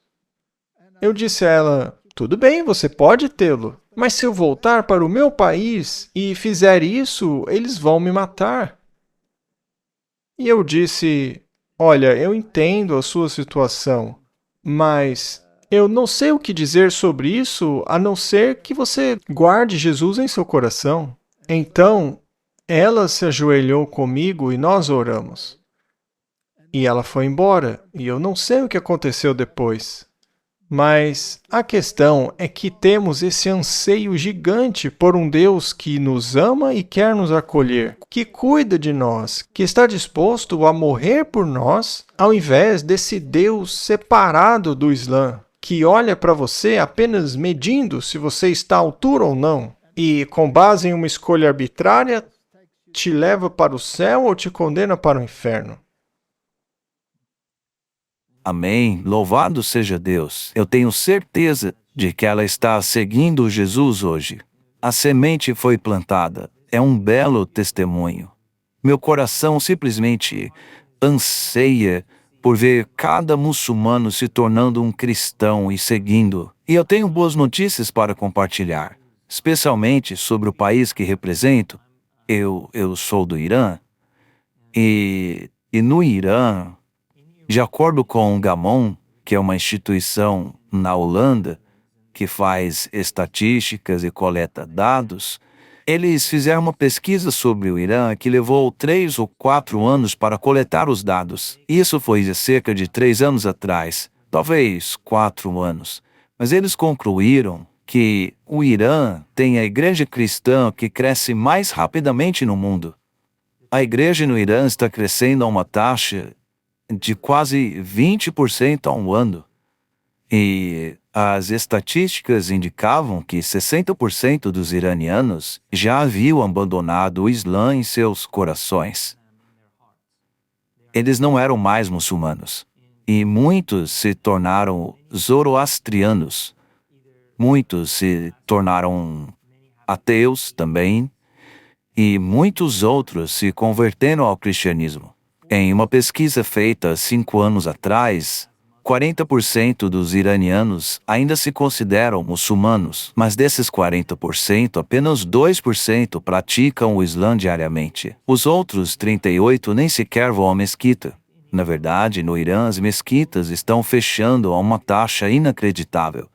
Eu disse a ela: tudo bem, você pode tê-lo, mas se eu voltar para o meu país e fizer isso, eles vão me matar. E eu disse: olha, eu entendo a sua situação, mas eu não sei o que dizer sobre isso a não ser que você guarde Jesus em seu coração. Então, ela se ajoelhou comigo e nós oramos. E ela foi embora, e eu não sei o que aconteceu depois. Mas a questão é que temos esse anseio gigante por um Deus que nos ama e quer nos acolher, que cuida de nós, que está disposto a morrer por nós, ao invés desse Deus separado do Islã, que olha para você apenas medindo se você está à altura ou não, e com base em uma escolha arbitrária, te leva para o céu ou te condena para o inferno. Amém. Louvado seja Deus. Eu tenho certeza de que ela está seguindo Jesus hoje. A semente foi plantada. É um belo testemunho. Meu coração simplesmente anseia por ver cada muçulmano se tornando um cristão e seguindo. E eu tenho boas notícias para compartilhar, especialmente sobre o país que represento. Eu sou do Irã. E no Irã, de acordo com o Gamon, que é uma instituição na Holanda que faz estatísticas e coleta dados, eles fizeram uma pesquisa sobre o Irã que levou 3 ou 4 anos para coletar os dados. Isso foi cerca de 3 anos atrás, talvez 4 anos. Mas eles concluíram que o Irã tem a igreja cristã que cresce mais rapidamente no mundo. A igreja no Irã está crescendo a uma taxa de quase 20% ao ano. E as estatísticas indicavam que 60% dos iranianos já haviam abandonado o Islã em seus corações. Eles não eram mais muçulmanos. E muitos se tornaram zoroastrianos. Muitos se tornaram ateus também. E muitos outros se converteram ao cristianismo. Em uma pesquisa feita 5 anos atrás, 40% dos iranianos ainda se consideram muçulmanos, mas desses 40%, apenas 2% praticam o Islã diariamente. Os outros 38% nem sequer vão à mesquita. Na verdade, no Irã, as mesquitas estão fechando a uma taxa inacreditável.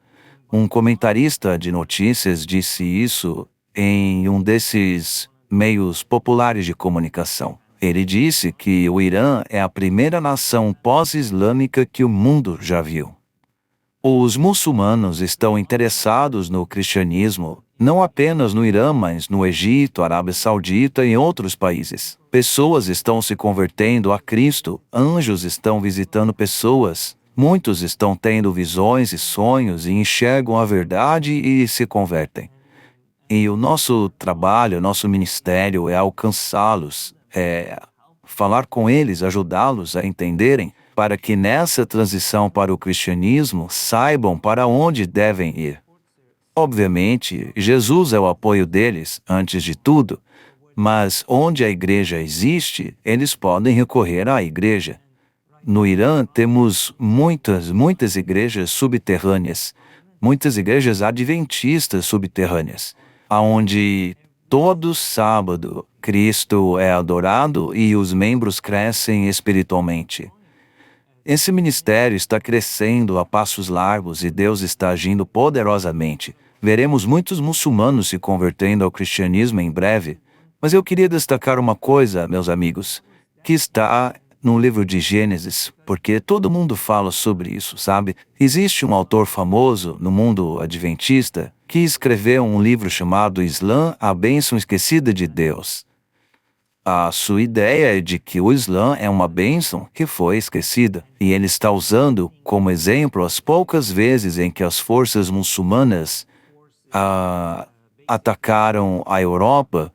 Um comentarista de notícias disse isso em um desses meios populares de comunicação. Ele disse que o Irã é a primeira nação pós-islâmica que o mundo já viu. Os muçulmanos estão interessados no cristianismo, não apenas no Irã, mas no Egito, Arábia Saudita e em outros países. Pessoas estão se convertendo a Cristo, anjos estão visitando pessoas, muitos estão tendo visões e sonhos e enxergam a verdade e se convertem. E o nosso trabalho, o nosso ministério é alcançá-los, falar com eles, ajudá-los a entenderem, para que nessa transição para o cristianismo saibam para onde devem ir. Obviamente, Jesus é o apoio deles, antes de tudo, mas onde a igreja existe, eles podem recorrer à igreja. No Irã, temos muitas igrejas subterrâneas, muitas igrejas adventistas subterrâneas, onde todo sábado Cristo é adorado e os membros crescem espiritualmente. Esse ministério está crescendo a passos largos e Deus está agindo poderosamente. Veremos muitos muçulmanos se convertendo ao cristianismo em breve, mas eu queria destacar uma coisa, meus amigos, que está no livro de Gênesis, porque todo mundo fala sobre isso, sabe? Existe um autor famoso no mundo adventista que escreveu um livro chamado Islã, a Bênção Esquecida de Deus. A sua ideia é de que o Islã é uma bênção que foi esquecida, e ele está usando como exemplo as poucas vezes em que as forças muçulmanas atacaram a Europa,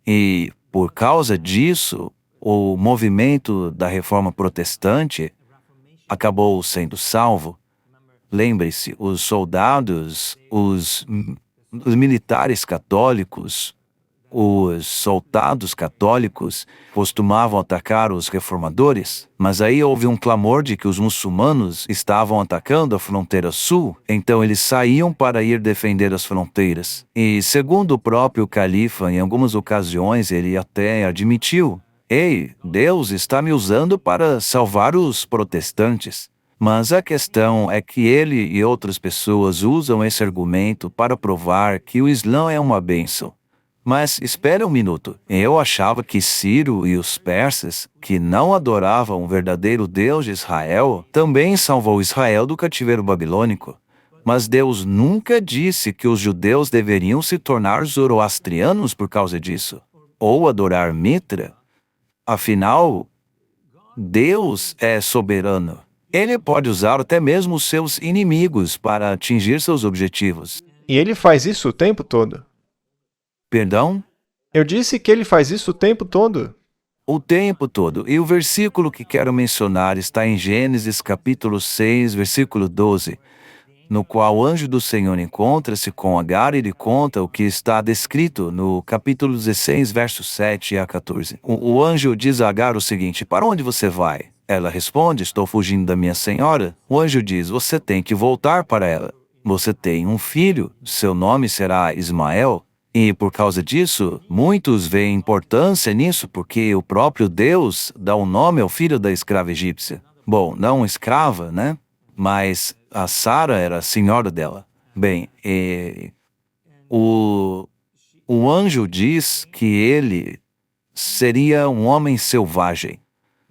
e por causa disso, o movimento da Reforma Protestante acabou sendo salvo. Lembre-se, os soldados, os militares católicos, os soldados católicos costumavam atacar os reformadores, mas aí houve um clamor de que os muçulmanos estavam atacando a fronteira sul, então eles saíam para ir defender as fronteiras. E segundo o próprio califa, em algumas ocasiões ele até admitiu: "Ei, Deus está me usando para salvar os protestantes." Mas a questão é que ele e outras pessoas usam esse argumento para provar que o Islã é uma bênção. Mas espera um minuto, eu achava que Ciro e os persas, que não adoravam o verdadeiro Deus de Israel, também salvou Israel do cativeiro babilônico. Mas Deus nunca disse que os judeus deveriam se tornar zoroastrianos por causa disso, ou adorar Mitra. Afinal, Deus é soberano. Ele pode usar até mesmo os seus inimigos para atingir seus objetivos. E ele faz isso o tempo todo. Perdão? Eu disse que ele faz isso o tempo todo. O tempo todo. E o versículo que quero mencionar está em Gênesis capítulo 6, versículo 12, no qual o anjo do Senhor encontra-se com Agar e lhe conta o que está descrito no capítulo 16, versos 7 a 14. O anjo diz a Agar o seguinte: "Para onde você vai?" Ela responde: "Estou fugindo da minha senhora." O anjo diz: "Você tem que voltar para ela. Você tem um filho, seu nome será Ismael." E por causa disso, muitos veem importância nisso, porque o próprio Deus dá um nome ao filho da escrava egípcia. Bom, não escrava, né? Mas a Sara era a senhora dela. Bem, o anjo diz que ele seria um homem selvagem.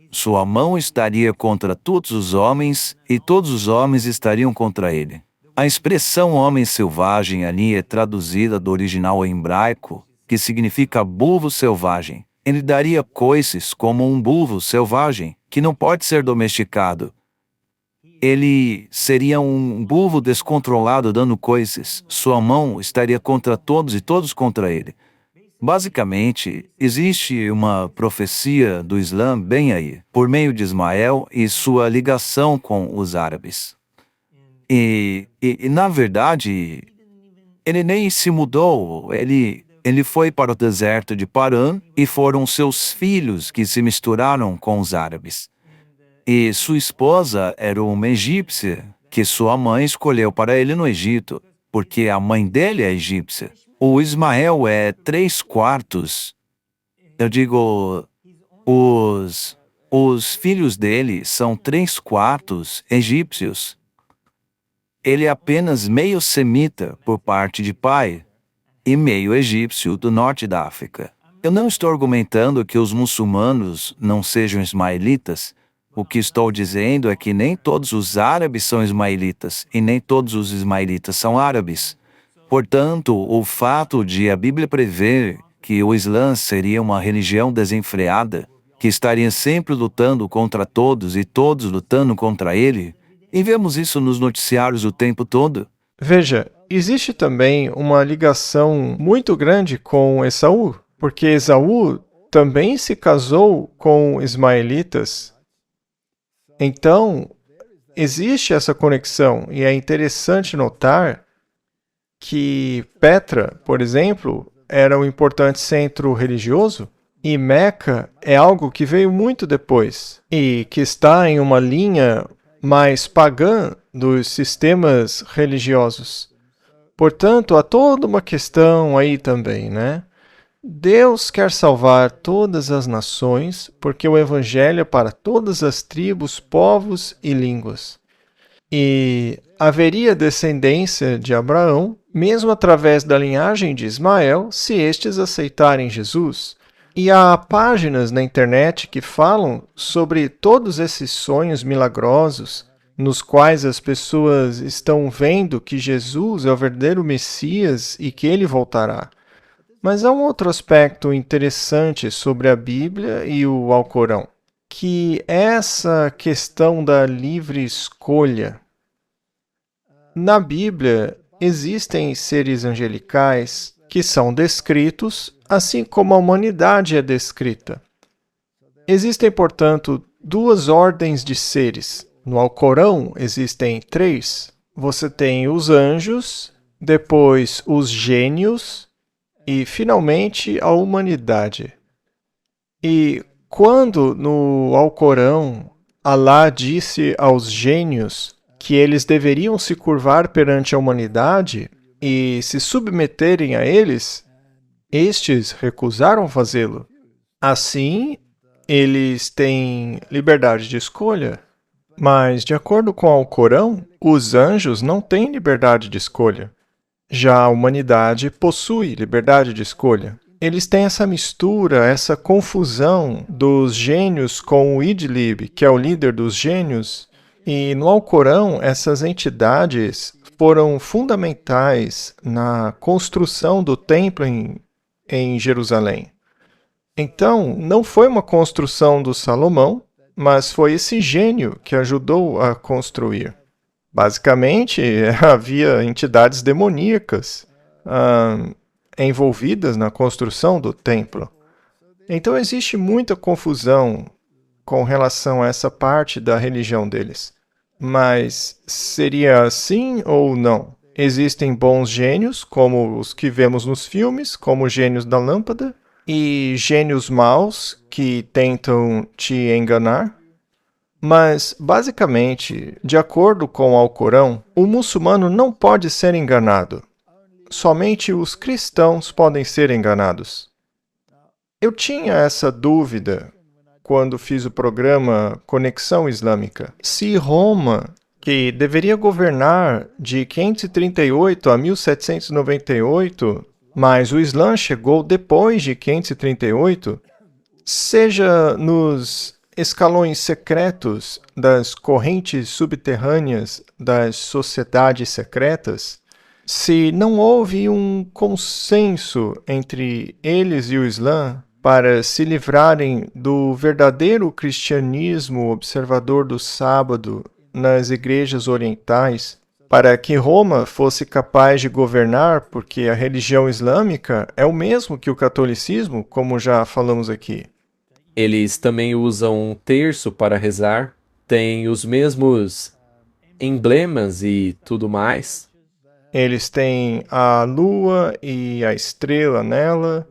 Sua mão estaria contra todos os homens, e todos os homens estariam contra ele. A expressão homem selvagem ali é traduzida do original hebraico, que significa bulvo selvagem. Ele daria coices como um bulvo selvagem, que não pode ser domesticado. Ele seria um bulvo descontrolado dando coices. Sua mão estaria contra todos e todos contra ele. Basicamente, existe uma profecia do Islã bem aí, por meio de Ismael e sua ligação com os árabes. E na verdade, ele nem se mudou, ele foi para o deserto de Parã e foram seus filhos que se misturaram com os árabes. E sua esposa era uma egípcia, que sua mãe escolheu para ele no Egito, porque a mãe dele é egípcia. O Ismael é 3/4. Eu digo, os filhos dele são 3/4 egípcios. Ele é apenas meio semita por parte de pai e meio egípcio do norte da África. Eu não estou argumentando que os muçulmanos não sejam ismaelitas. O que estou dizendo é que nem todos os árabes são ismaelitas e nem todos os ismaelitas são árabes. Portanto, o fato de a Bíblia prever que o Islã seria uma religião desenfreada, que estaria sempre lutando contra todos e todos lutando contra ele, e vemos isso nos noticiários o tempo todo. Veja, existe também uma ligação muito grande com Esaú, porque Esaú também se casou com ismaelitas. Então, existe essa conexão, e é interessante notar que Petra, por exemplo, era um importante centro religioso, e Meca é algo que veio muito depois, e que está em uma linha mais pagã dos sistemas religiosos. Portanto, há toda uma questão aí também, né? Deus quer salvar todas as nações, porque o Evangelho é para todas as tribos, povos e línguas. E haveria descendência de Abraão, mesmo através da linhagem de Ismael, se estes aceitarem Jesus. E há páginas na internet que falam sobre todos esses sonhos milagrosos, nos quais as pessoas estão vendo que Jesus é o verdadeiro Messias e que ele voltará. Mas há um outro aspecto interessante sobre a Bíblia e o Alcorão, que é essa questão da livre escolha. Na Bíblia, existem seres angelicais que são descritos, assim como a humanidade é descrita. Existem, portanto, duas ordens de seres. No Alcorão existem 3. Você tem os anjos, depois os gênios e, finalmente, a humanidade. E quando no Alcorão Alá disse aos gênios que eles deveriam se curvar perante a humanidade e se submeterem a eles, estes recusaram fazê-lo. Assim, eles têm liberdade de escolha, mas, de acordo com o Alcorão, os anjos não têm liberdade de escolha. Já a humanidade possui liberdade de escolha. Eles têm essa mistura, essa confusão dos gênios com o Idlib, que é o líder dos gênios, e no Alcorão essas entidades foram fundamentais na construção do templo em Jerusalém. Então, não foi uma construção do Salomão, mas foi esse gênio que ajudou a construir. Basicamente, havia entidades demoníacas envolvidas na construção do templo. Então, existe muita confusão com relação a essa parte da religião deles. Mas seria assim ou não? Existem bons gênios, como os que vemos nos filmes, como gênios da lâmpada, e gênios maus que tentam te enganar. Mas, basicamente, de acordo com o Alcorão, o muçulmano não pode ser enganado. Somente os cristãos podem ser enganados. Eu tinha essa dúvida quando fiz o programa Conexão Islâmica. Se Roma, que deveria governar de 538 a 1798, mas o Islã chegou depois de 538, seja nos escalões secretos das correntes subterrâneas das sociedades secretas, se não houve um consenso entre eles e o Islã para se livrarem do verdadeiro cristianismo observador do sábado nas igrejas orientais, para que Roma fosse capaz de governar, porque a religião islâmica é o mesmo que o catolicismo, como já falamos aqui. Eles também usam um terço para rezar, têm os mesmos emblemas e tudo mais. Eles têm a lua e a estrela nela,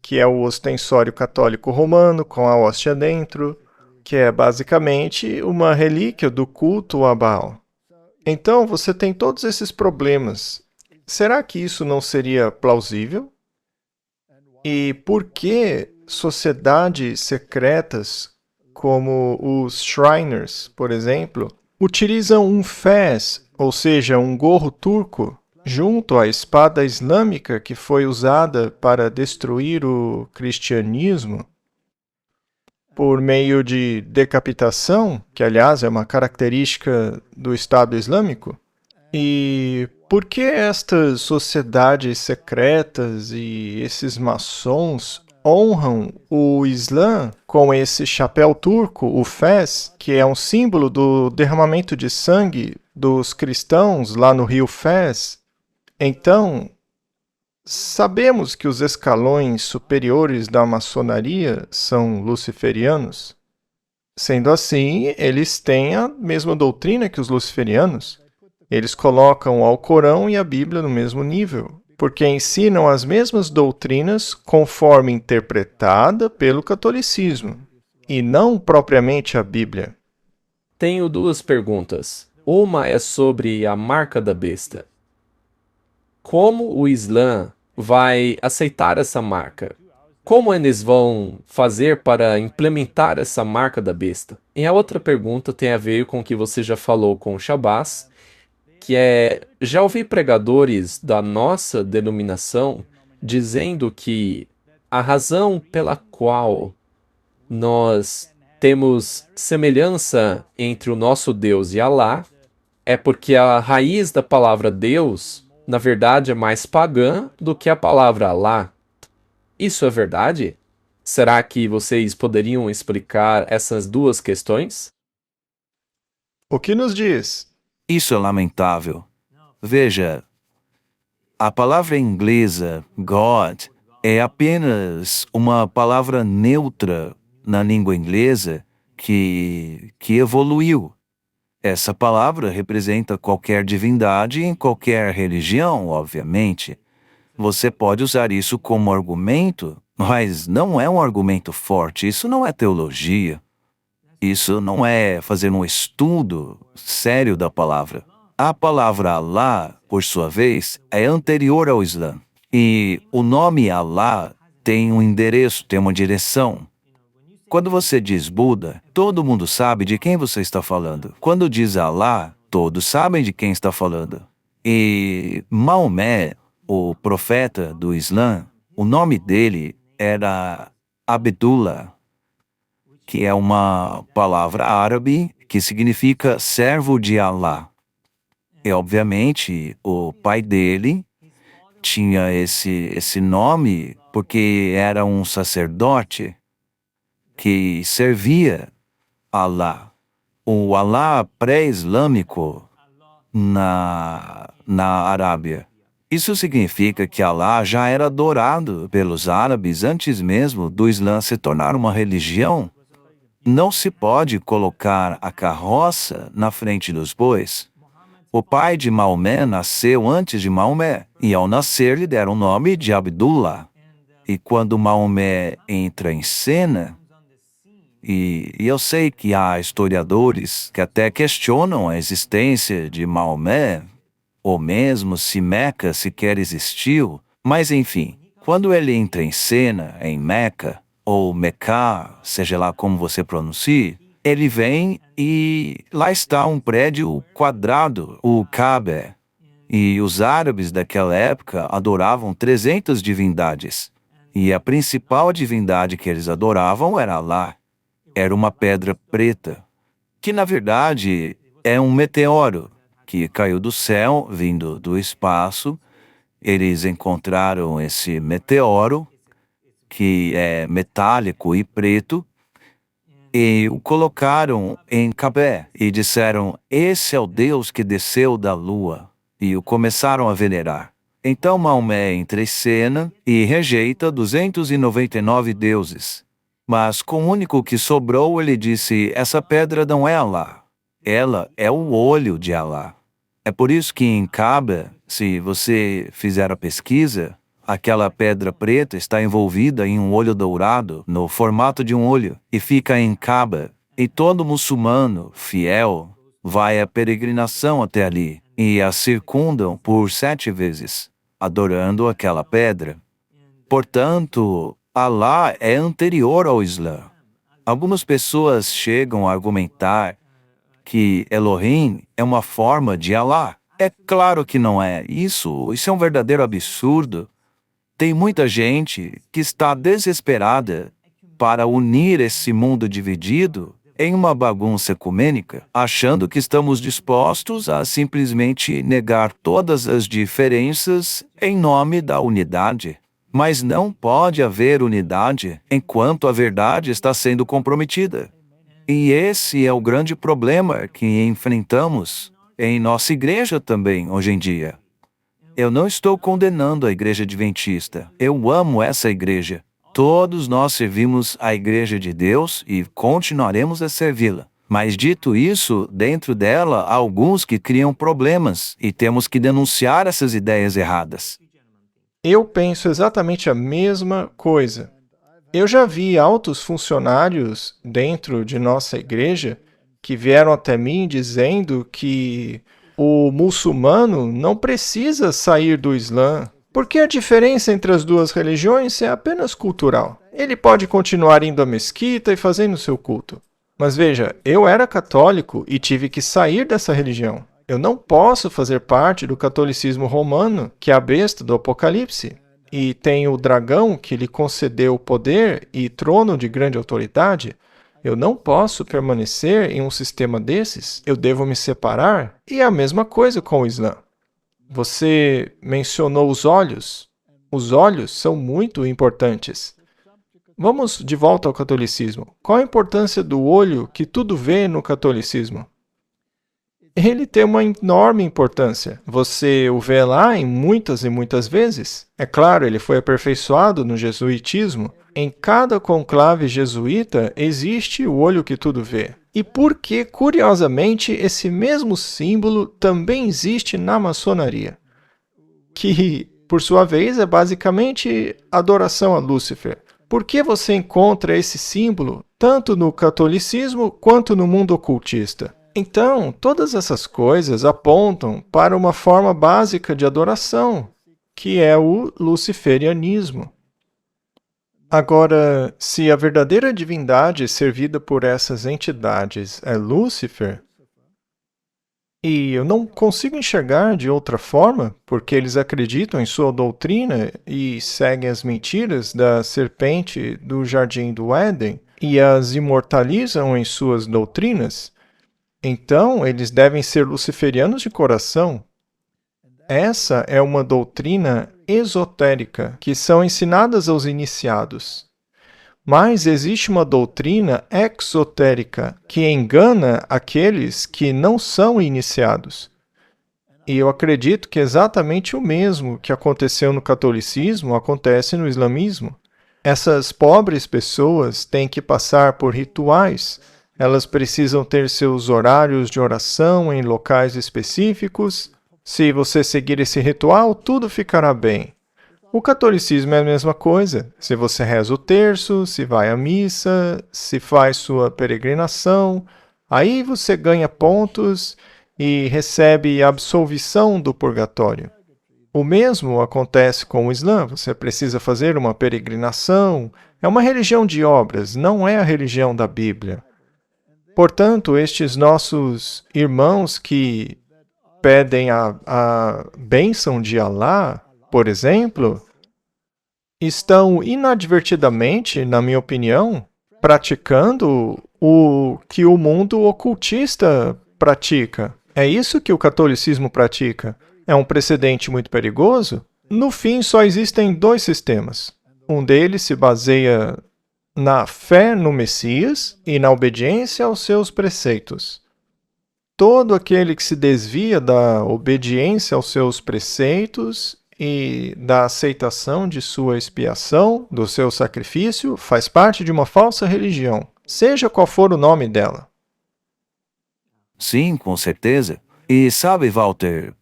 que é o ostensório católico romano, com a hóstia dentro. que é basicamente uma relíquia do culto a Baal. Então, você tem todos esses problemas. Será que isso não seria plausível? E por que sociedades secretas, como os Shriners, por exemplo, utilizam um fez, ou seja, um gorro turco, junto à espada islâmica que foi usada para destruir o cristianismo, por meio de decapitação, que aliás é uma característica do Estado Islâmico? E por que estas sociedades secretas e esses maçons honram o Islã com esse chapéu turco, o fez, que é um símbolo do derramamento de sangue dos cristãos lá no rio Fez? Então, sabemos que os escalões superiores da maçonaria são luciferianos. Sendo assim, eles têm a mesma doutrina que os luciferianos. Eles colocam o Alcorão e a Bíblia no mesmo nível, porque ensinam as mesmas doutrinas conforme interpretada pelo catolicismo, e não propriamente a Bíblia. Tenho duas perguntas. Uma é sobre a marca da besta. Como o Islã vai aceitar essa marca? Como eles vão fazer para implementar essa marca da besta? E a outra pergunta tem a ver com o que você já falou com o Shabazz, que é, já ouvi pregadores da nossa denominação dizendo que a razão pela qual nós temos semelhança entre o nosso Deus e Alá é porque a raiz da palavra Deus, na verdade, é mais pagã do que a palavra Alá. Isso é verdade? Será que vocês poderiam explicar essas duas questões? O que nos diz? Isso é lamentável. Veja, a palavra inglesa God é apenas uma palavra neutra na língua inglesa que evoluiu. Essa palavra representa qualquer divindade em qualquer religião, obviamente. Você pode usar isso como argumento, mas não é um argumento forte. Isso não é teologia. Isso não é fazer um estudo sério da palavra. A palavra Allah, por sua vez, é anterior ao Islã. E o nome Allah tem um endereço, tem uma direção. Quando você diz Buda, todo mundo sabe de quem você está falando. Quando diz Allah, todos sabem de quem está falando. E Maomé, o profeta do Islã, o nome dele era Abdullah, que é uma palavra árabe que significa servo de Allah. E, obviamente, o pai dele tinha esse nome porque era um sacerdote que servia Allah. O Allah pré-islâmico na Arábia. Isso significa que Allah já era adorado pelos árabes antes mesmo do Islã se tornar uma religião. Não se pode colocar a carroça na frente dos bois. O pai de Maomé nasceu antes de Maomé, e ao nascer lhe deram o nome de Abdullah. E quando Maomé entra em cena, e eu sei que há historiadores que até questionam a existência de Maomé, ou mesmo se Meca sequer existiu, mas enfim, quando ele entra em cena em Meca, ou Mecca, seja lá como você pronuncie, ele vem e lá está um prédio quadrado, o Kaaba. E os árabes daquela época adoravam 300 divindades. E a principal divindade que eles adoravam era Allah. Era uma pedra preta, que na verdade é um meteoro que caiu do céu, vindo do espaço. Eles encontraram esse meteoro, que é metálico e preto, e o colocaram em Cabé e disseram: esse é o Deus que desceu da lua, e o começaram a venerar. Então Maomé entra em cena e rejeita 299 deuses. Mas com o único que sobrou, ele disse: essa pedra não é Allah, ela é o olho de Allah. É por isso que em Kaaba, se você fizer a pesquisa, aquela pedra preta está envolvida em um olho dourado, no formato de um olho, e fica em Kaaba. E todo muçulmano fiel vai à peregrinação até ali e a circundam por 7 vezes, adorando aquela pedra. Portanto, Alá é anterior ao Islã. Algumas pessoas chegam a argumentar que Elohim é uma forma de Alá. É claro que não é. Isso é um verdadeiro absurdo. Tem muita gente que está desesperada para unir esse mundo dividido em uma bagunça ecumênica, achando que estamos dispostos a simplesmente negar todas as diferenças em nome da unidade. Mas não pode haver unidade enquanto a verdade está sendo comprometida. E esse é o grande problema que enfrentamos em nossa igreja também hoje em dia. Eu não estou condenando a igreja adventista. Eu amo essa igreja. Todos nós servimos a igreja de Deus e continuaremos a servi-la. Mas dito isso, dentro dela há alguns que criam problemas e temos que denunciar essas ideias erradas. Eu penso exatamente a mesma coisa. Eu já vi altos funcionários dentro de nossa igreja que vieram até mim dizendo que o muçulmano não precisa sair do Islã, porque a diferença entre as duas religiões é apenas cultural. Ele pode continuar indo à mesquita e fazendo seu culto. Mas veja, eu era católico e tive que sair dessa religião. Eu não posso fazer parte do catolicismo romano, que é a besta do Apocalipse, e tem o dragão que lhe concedeu poder e trono de grande autoridade. Eu não posso permanecer em um sistema desses, eu devo me separar, e é a mesma coisa com o Islã. Você mencionou os olhos. Os olhos são muito importantes. Vamos de volta ao catolicismo. Qual a importância do olho que tudo vê no catolicismo? Ele tem uma enorme importância. Você o vê lá em muitas e muitas vezes. É claro, ele foi aperfeiçoado no jesuitismo. Em cada conclave jesuíta existe o olho que tudo vê. E porque, curiosamente, esse mesmo símbolo também existe na maçonaria, que, por sua vez, é basicamente adoração a Lúcifer. Por que você encontra esse símbolo tanto no catolicismo quanto no mundo ocultista? Então, todas essas coisas apontam para uma forma básica de adoração, que é o luciferianismo. Agora, se a verdadeira divindade servida por essas entidades é Lúcifer, e eu não consigo enxergar de outra forma, porque eles acreditam em sua doutrina e seguem as mentiras da serpente do Jardim do Éden e as imortalizam em suas doutrinas, então eles devem ser luciferianos de coração. Essa é uma doutrina esotérica que são ensinadas aos iniciados. Mas existe uma doutrina exotérica que engana aqueles que não são iniciados. E eu acredito que exatamente o mesmo que aconteceu no catolicismo acontece no islamismo. Essas pobres pessoas têm que passar por rituais. Elas precisam ter seus horários de oração em locais específicos. Se você seguir esse ritual, tudo ficará bem. O catolicismo é a mesma coisa. Se você reza o terço, se vai à missa, se faz sua peregrinação, aí você ganha pontos e recebe a absolvição do purgatório. O mesmo acontece com o Islã. Você precisa fazer uma peregrinação. É uma religião de obras, não é a religião da Bíblia. Portanto, estes nossos irmãos que pedem a bênção de Alá, por exemplo, estão inadvertidamente, na minha opinião, praticando o que o mundo ocultista pratica. É isso que o catolicismo pratica. É um precedente muito perigoso. No fim, só existem 2 sistemas. Um deles se baseia na fé no Messias e na obediência aos seus preceitos. Todo aquele que se desvia da obediência aos seus preceitos e da aceitação de sua expiação, do seu sacrifício, faz parte de uma falsa religião, seja qual for o nome dela. Sim, com certeza. E sabe, Walter,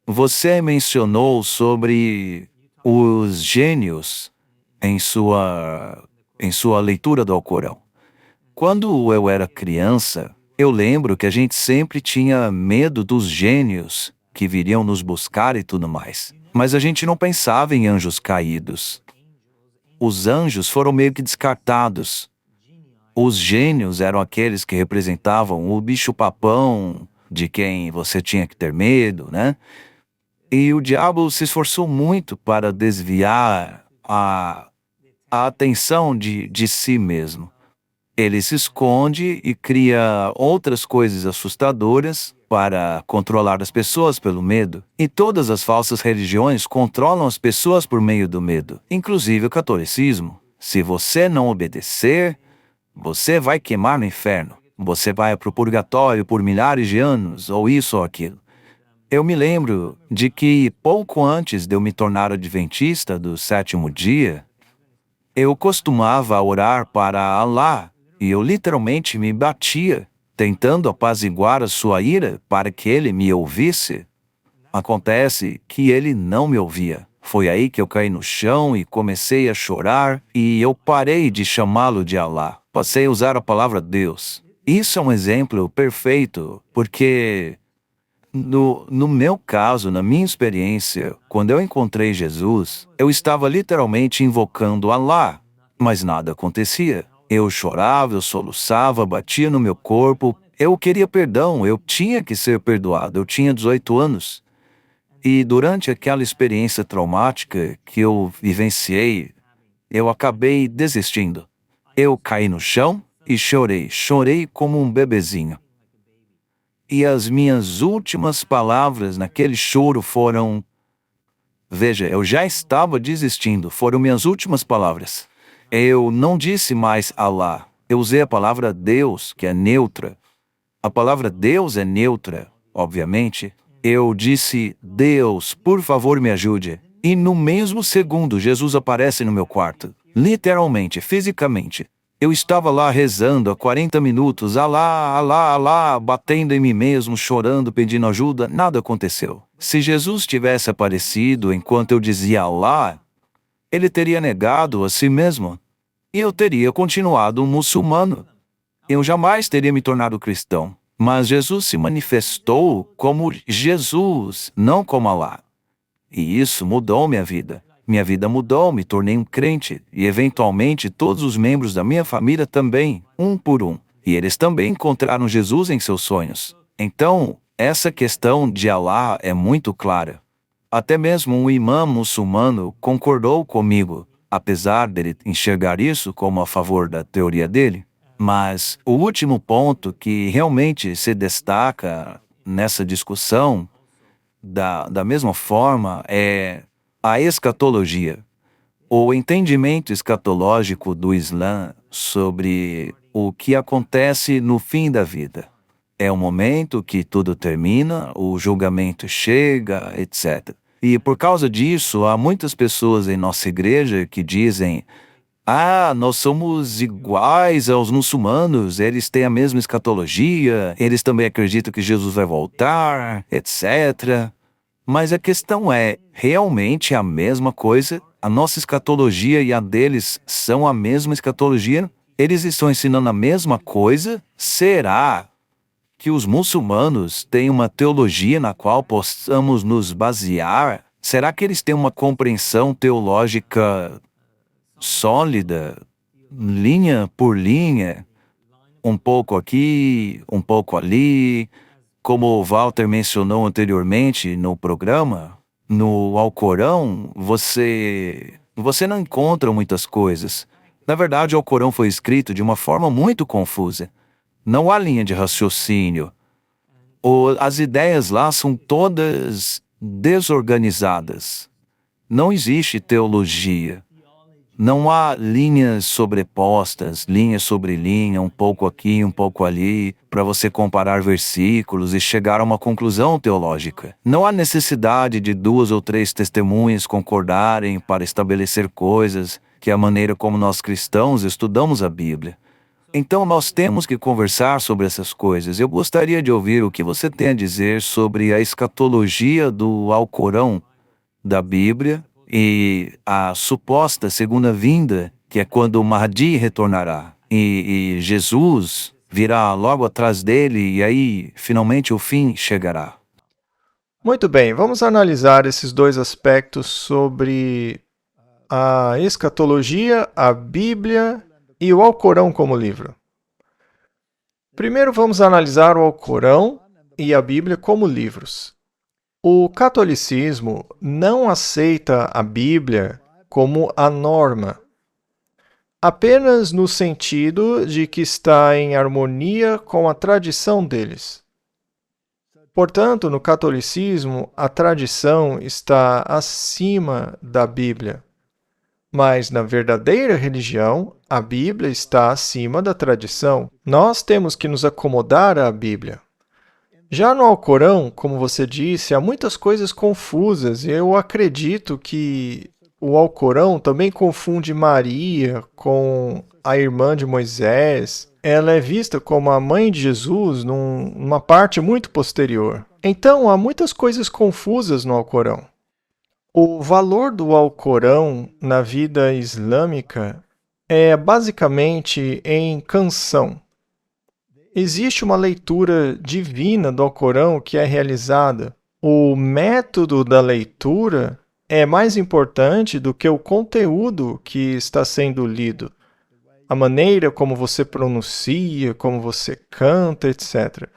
você mencionou sobre os gênios em sua leitura do Alcorão. Quando eu era criança, eu lembro que a gente sempre tinha medo dos gênios que viriam nos buscar e tudo mais. Mas a gente não pensava em anjos caídos. Os anjos foram meio que descartados. Os gênios eram aqueles que representavam o bicho-papão de quem você tinha que ter medo, né? E o diabo se esforçou muito para desviar a atenção de si mesmo. Ele se esconde e cria outras coisas assustadoras para controlar as pessoas pelo medo. E todas as falsas religiões controlam as pessoas por meio do medo, inclusive o catolicismo. Se você não obedecer, você vai queimar no inferno. Você vai para o purgatório por milhares de anos, ou isso ou aquilo. Eu me lembro de que pouco antes de eu me tornar adventista do sétimo dia, eu costumava orar para Allah e eu literalmente me batia, tentando apaziguar a sua ira para que ele me ouvisse. Acontece que ele não me ouvia. Foi aí que eu caí no chão e comecei a chorar e eu parei de chamá-lo de Allah. Passei a usar a palavra Deus. Isso é um exemplo perfeito, porque no meu caso, na minha experiência, quando eu encontrei Jesus, eu estava literalmente invocando Allah, mas nada acontecia. Eu chorava, eu soluçava, batia no meu corpo, eu queria perdão, eu tinha que ser perdoado, eu tinha 18 anos. E durante aquela experiência traumática que eu vivenciei, eu acabei desistindo. Eu caí no chão e chorei como um bebezinho. E as minhas últimas palavras naquele choro foram... Veja, eu já estava desistindo, foram minhas últimas palavras. Eu não disse mais Allah, eu usei a palavra Deus, que é neutra. A palavra Deus é neutra, obviamente. Eu disse, Deus, por favor me ajude. E no mesmo segundo, Jesus aparece no meu quarto. Literalmente, fisicamente. Eu estava lá rezando há 40 minutos, Alá, Alá, Alá, batendo em mim mesmo, chorando, pedindo ajuda, nada aconteceu. Se Jesus tivesse aparecido enquanto eu dizia Alá, ele teria negado a si mesmo. E eu teria continuado um muçulmano. Eu jamais teria me tornado cristão. Mas Jesus se manifestou como Jesus, não como Alá. E isso mudou minha vida. Minha vida mudou, me tornei um crente, e eventualmente todos os membros da minha família também, um por um. E eles também encontraram Jesus em seus sonhos. Então, essa questão de Alá é muito clara. Até mesmo um imã muçulmano concordou comigo, apesar dele enxergar isso como a favor da teoria dele. Mas o último ponto que realmente se destaca nessa discussão, da mesma forma, é a escatologia. O entendimento escatológico do Islã sobre o que acontece no fim da vida. É o momento que tudo termina, o julgamento chega, etc. E por causa disso, há muitas pessoas em nossa igreja que dizem: nós somos iguais aos muçulmanos, eles têm a mesma escatologia, eles também acreditam que Jesus vai voltar, etc. Mas a questão é, realmente a mesma coisa? A nossa escatologia e a deles são a mesma escatologia? Eles estão ensinando a mesma coisa? Será que os muçulmanos têm uma teologia na qual possamos nos basear? Será que eles têm uma compreensão teológica sólida, linha por linha, um pouco aqui, um pouco ali? Como o Walter mencionou anteriormente no programa, no Alcorão, você não encontra muitas coisas. Na verdade, o Alcorão foi escrito de uma forma muito confusa. Não há linha de raciocínio. As ideias lá são todas desorganizadas. Não existe teologia. Não há linhas sobrepostas, linha sobre linha, um pouco aqui, um pouco ali, para você comparar versículos e chegar a uma conclusão teológica. Não há necessidade de 2 ou 3 testemunhas concordarem para estabelecer coisas, que é a maneira como nós cristãos estudamos a Bíblia. Então nós temos que conversar sobre essas coisas. Eu gostaria de ouvir o que você tem a dizer sobre a escatologia do Alcorão da Bíblia, e a suposta segunda vinda, que é quando o Mahdi retornará. E Jesus virá logo atrás dele, e aí, finalmente, o fim chegará. Muito bem, vamos analisar esses dois aspectos sobre a escatologia, a Bíblia e o Alcorão como livro. Primeiro vamos analisar o Alcorão e a Bíblia como livros. O catolicismo não aceita a Bíblia como a norma, apenas no sentido de que está em harmonia com a tradição deles. Portanto, no catolicismo, a tradição está acima da Bíblia. Mas na verdadeira religião, a Bíblia está acima da tradição. Nós temos que nos acomodar à Bíblia. Já no Alcorão, como você disse, há muitas coisas confusas e eu acredito que o Alcorão também confunde Maria com a irmã de Moisés. Ela é vista como a mãe de Jesus numa parte muito posterior. Então, há muitas coisas confusas no Alcorão. O valor do Alcorão na vida islâmica é basicamente em canção. Existe uma leitura divina do Alcorão que é realizada. O método da leitura é mais importante do que o conteúdo que está sendo lido. A maneira como você pronuncia, como você canta, etc.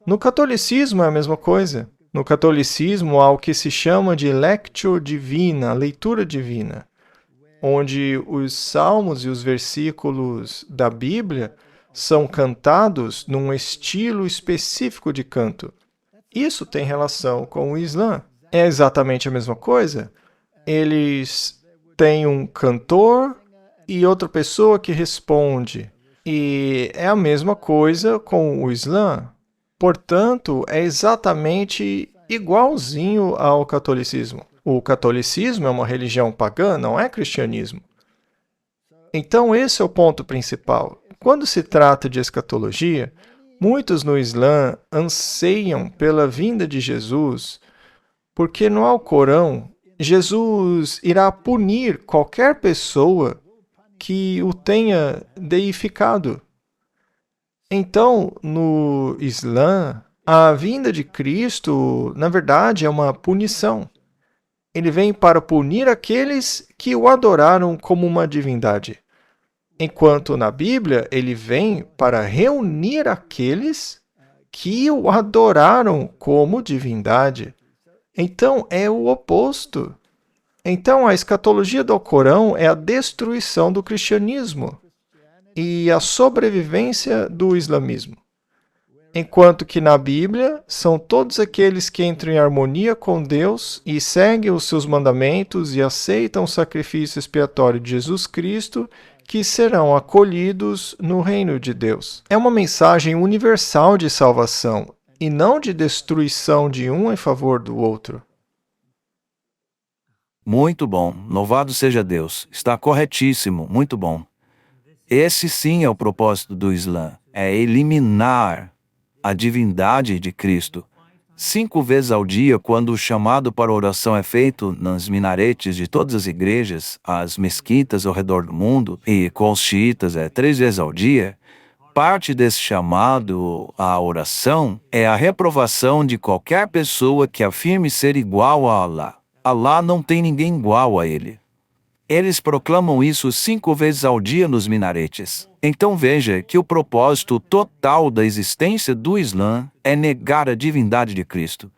No catolicismo é a mesma coisa. No catolicismo há o que se chama de lectio divina, a leitura divina, onde os salmos e os versículos da Bíblia são cantados num estilo específico de canto. Isso tem relação com o Islã. É exatamente a mesma coisa. Eles têm um cantor e outra pessoa que responde. E é a mesma coisa com o Islã. Portanto, é exatamente igualzinho ao catolicismo. O catolicismo é uma religião pagã, não é cristianismo. Então, esse é o ponto principal. Quando se trata de escatologia, muitos no Islã anseiam pela vinda de Jesus, porque no Alcorão, Jesus irá punir qualquer pessoa que o tenha deificado. Então, no Islã, a vinda de Cristo, na verdade, é uma punição. Ele vem para punir aqueles que o adoraram como uma divindade. Enquanto na Bíblia, ele vem para reunir aqueles que o adoraram como divindade. Então, é o oposto. Então, a escatologia do Alcorão é a destruição do cristianismo e a sobrevivência do islamismo. Enquanto que na Bíblia, são todos aqueles que entram em harmonia com Deus e seguem os seus mandamentos e aceitam o sacrifício expiatório de Jesus Cristo, que serão acolhidos no reino de Deus. É uma mensagem universal de salvação e não de destruição de um em favor do outro. Muito bom. Louvado seja Deus. Está corretíssimo. Muito bom. Esse sim é o propósito do Islã. É eliminar a divindade de Cristo. 5 vezes ao dia, quando o chamado para oração é feito nas minaretes de todas as igrejas, as mesquitas ao redor do mundo, e com os xiitas é 3 vezes ao dia, parte desse chamado à oração é a reprovação de qualquer pessoa que afirme ser igual a Allah. Allah não tem ninguém igual a ele. Eles proclamam isso 5 vezes ao dia nos minaretes. Então veja que o propósito total da existência do Islã é negar a divindade de Cristo.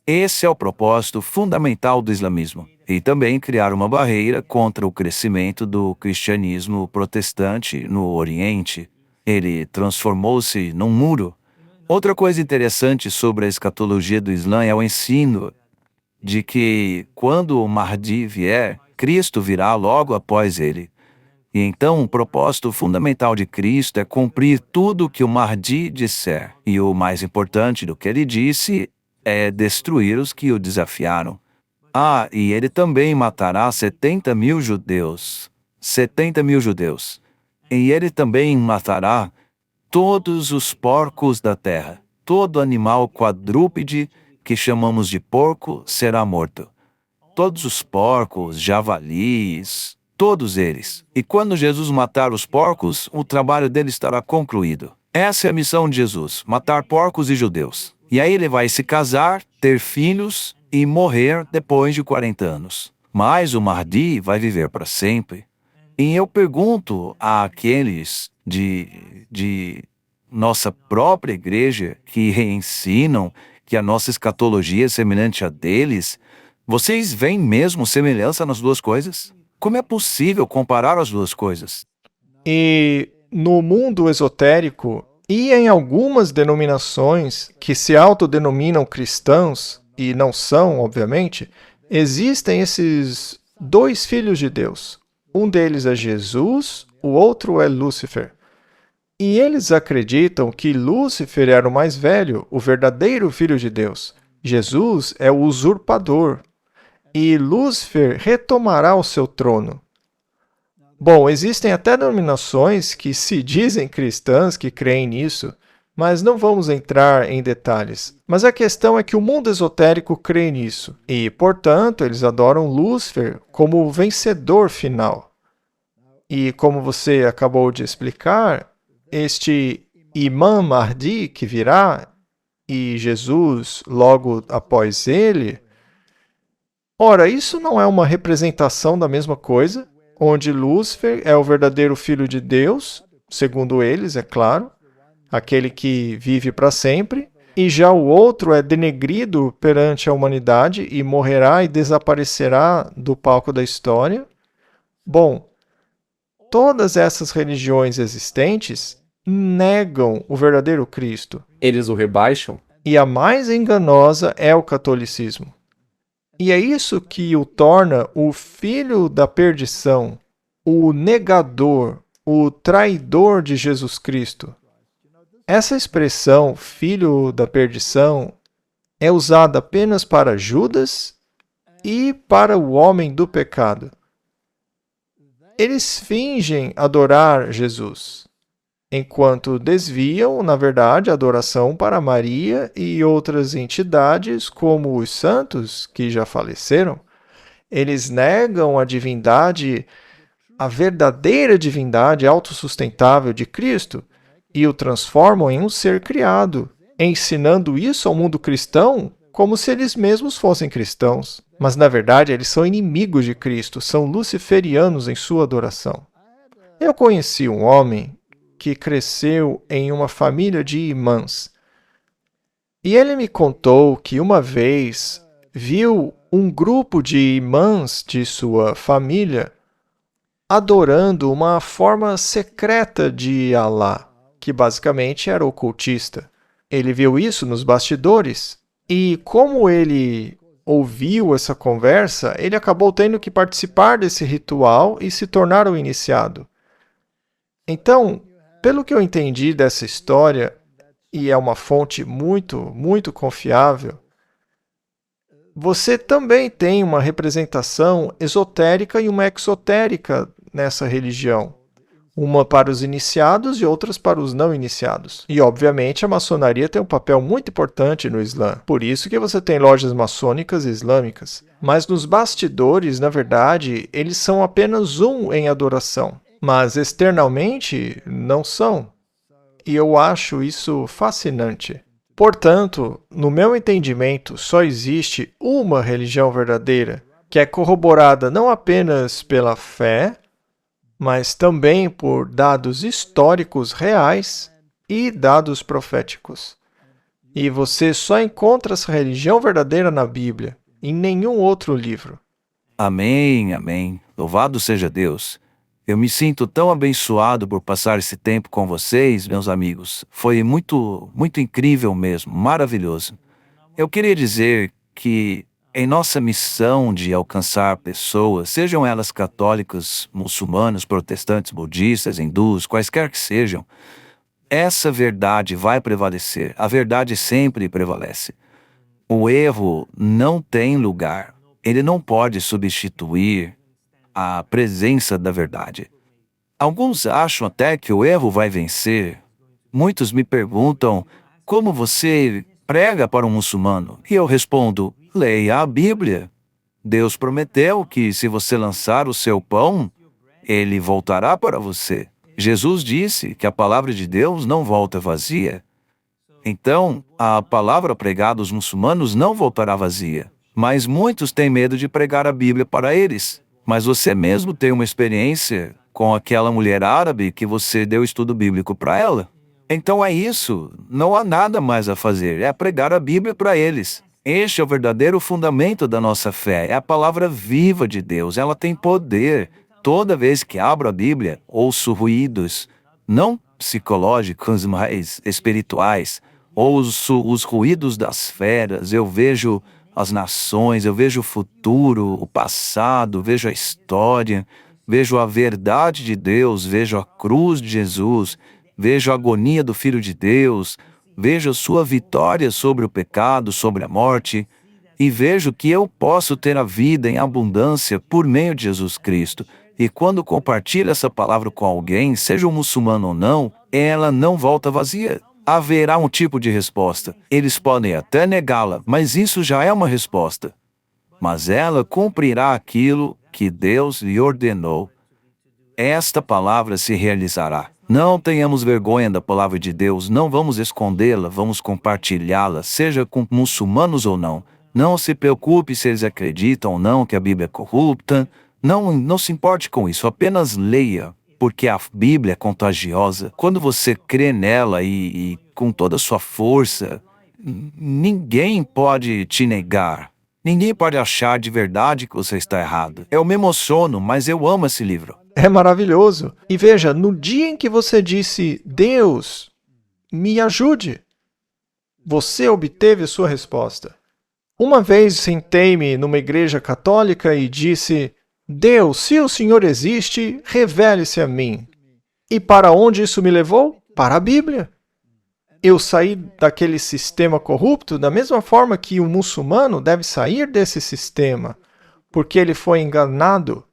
Esse é o propósito fundamental do islamismo. E também criar uma barreira contra o crescimento do cristianismo protestante no Oriente. Ele transformou-se num muro. Outra coisa interessante sobre a escatologia do Islã é o ensino de que, quando o Mahdi vier, Cristo virá logo após ele. E então o propósito fundamental de Cristo é cumprir tudo o que o Mahdi disser. E o mais importante do que ele disse é destruir os que o desafiaram. E ele também matará 70 mil judeus. 70 mil judeus. E ele também matará todos os porcos da terra. Todo animal quadrúpede que chamamos de porco será morto. Todos os porcos, javalis, todos eles. E quando Jesus matar os porcos, o trabalho dele estará concluído. Essa é a missão de Jesus, matar porcos e judeus. E aí ele vai se casar, ter filhos e morrer depois de 40 anos. Mas o Mahdi vai viver para sempre. E eu pergunto àqueles de nossa própria igreja que ensinam que a nossa escatologia é semelhante a deles, vocês veem mesmo semelhança nas duas coisas? Como é possível comparar as duas coisas? E no mundo esotérico, e em algumas denominações que se autodenominam cristãos, e não são, obviamente, existem esses dois filhos de Deus. Um deles é Jesus, o outro é Lúcifer. E eles acreditam que Lúcifer era o mais velho, o verdadeiro filho de Deus. Jesus é o usurpador. E Lúcifer retomará o seu trono. Bom, existem até denominações que se dizem cristãs que creem nisso, mas não vamos entrar em detalhes. Mas a questão é que o mundo esotérico crê nisso, e, portanto, eles adoram Lúcifer como o vencedor final. E como você acabou de explicar, este Imam Mahdi que virá, e Jesus logo após ele, ora, isso não é uma representação da mesma coisa, onde Lúcifer é o verdadeiro filho de Deus, segundo eles, é claro, aquele que vive para sempre, e já o outro é denegrido perante a humanidade e morrerá e desaparecerá do palco da história. Bom, todas essas religiões existentes negam o verdadeiro Cristo. Eles o rebaixam? E a mais enganosa é o catolicismo. E é isso que o torna o filho da perdição, o negador, o traidor de Jesus Cristo. Essa expressão, filho da perdição, é usada apenas para Judas e para o homem do pecado. Eles fingem adorar Jesus, enquanto desviam, na verdade, a adoração para Maria e outras entidades, como os santos que já faleceram. Eles negam a divindade, a verdadeira divindade autossustentável de Cristo, e o transformam em um ser criado, ensinando isso ao mundo cristão como se eles mesmos fossem cristãos. Mas, na verdade, eles são inimigos de Cristo, são luciferianos em sua adoração. Eu conheci um homem que cresceu em uma família de imãs. E ele me contou que uma vez viu um grupo de imãs de sua família adorando uma forma secreta de Alá, que basicamente era ocultista. Ele viu isso nos bastidores e, como ele ouviu essa conversa, ele acabou tendo que participar desse ritual e se tornar o iniciado. Então, pelo que eu entendi dessa história, e é uma fonte muito confiável, você também tem uma representação esotérica e uma exotérica nessa religião. Uma para os iniciados e outras para os não iniciados. E, obviamente, a maçonaria tem um papel muito importante no Islã. Por isso que você tem lojas maçônicas islâmicas. Mas nos bastidores, na verdade, eles são apenas um em adoração. Mas externamente, não são. E eu acho isso fascinante. Portanto, no meu entendimento, só existe uma religião verdadeira, que é corroborada não apenas pela fé, mas também por dados históricos reais e dados proféticos. E você só encontra essa religião verdadeira na Bíblia, em nenhum outro livro. Amém, amém. Louvado seja Deus. Eu me sinto tão abençoado por passar esse tempo com vocês, meus amigos. Foi muito incrível mesmo, maravilhoso. Eu queria dizer que em nossa missão de alcançar pessoas, sejam elas católicos, muçulmanos, protestantes, budistas, hindus, quaisquer que sejam, essa verdade vai prevalecer. A verdade sempre prevalece. O erro não tem lugar. Ele não pode substituir a presença da verdade. Alguns acham até que o erro vai vencer. Muitos me perguntam, como você prega para um muçulmano? E eu respondo, leia a Bíblia. Deus prometeu que se você lançar o seu pão ele voltará para você. Jesus disse que a palavra de Deus não volta vazia. Então, a palavra pregada aos muçulmanos não voltará vazia. Mas muitos têm medo de pregar a Bíblia para eles. Mas você mesmo tem uma experiência com aquela mulher árabe que você deu estudo bíblico para ela. Então é isso. Não há nada mais a fazer. É pregar a Bíblia para eles. Este é o verdadeiro fundamento da nossa fé. É a palavra viva de Deus. Ela tem poder. Toda vez que abro a Bíblia, ouço ruídos, não psicológicos, mas espirituais. Ouço os ruídos das feras. Eu vejo as nações, eu vejo o futuro, o passado, vejo a história, vejo a verdade de Deus, vejo a cruz de Jesus, vejo a agonia do Filho de Deus, vejo a sua vitória sobre o pecado, sobre a morte, e vejo que eu posso ter a vida em abundância por meio de Jesus Cristo. E quando compartilho essa palavra com alguém, seja um muçulmano ou não, ela não volta vazia. Haverá um tipo de resposta. Eles podem até negá-la, mas isso já é uma resposta. Mas ela cumprirá aquilo que Deus lhe ordenou. Esta palavra se realizará. Não tenhamos vergonha da palavra de Deus, não vamos escondê-la, vamos compartilhá-la, seja com muçulmanos ou não. Não se preocupe se eles acreditam ou não que a Bíblia é corrupta. Não se importe com isso, apenas leia. Porque a Bíblia é contagiosa. Quando você crê nela e com toda a sua força, ninguém pode te negar. Ninguém pode achar de verdade que você está errado. Eu me emociono, mas eu amo esse livro. É maravilhoso. E veja, no dia em que você disse, Deus, me ajude, você obteve sua resposta. Uma vez sentei-me numa igreja católica e disse, Deus, se o Senhor existe, revele-se a mim. E para onde isso me levou? Para a Bíblia. Eu saí daquele sistema corrupto da mesma forma que o muçulmano deve sair desse sistema, porque ele foi enganado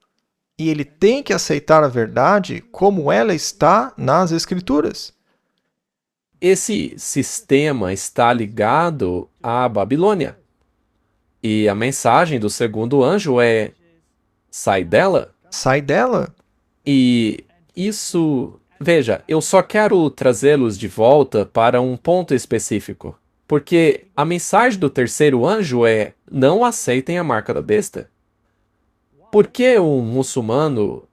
e ele tem que aceitar a verdade como ela está nas Escrituras. Esse sistema está ligado à Babilônia. E a mensagem do segundo anjo é: sai dela. Sai dela. E isso... Veja, eu só quero trazê-los de volta para um ponto específico. Porque a mensagem do terceiro anjo é: não aceitem a marca da besta. Por que um muçulmano...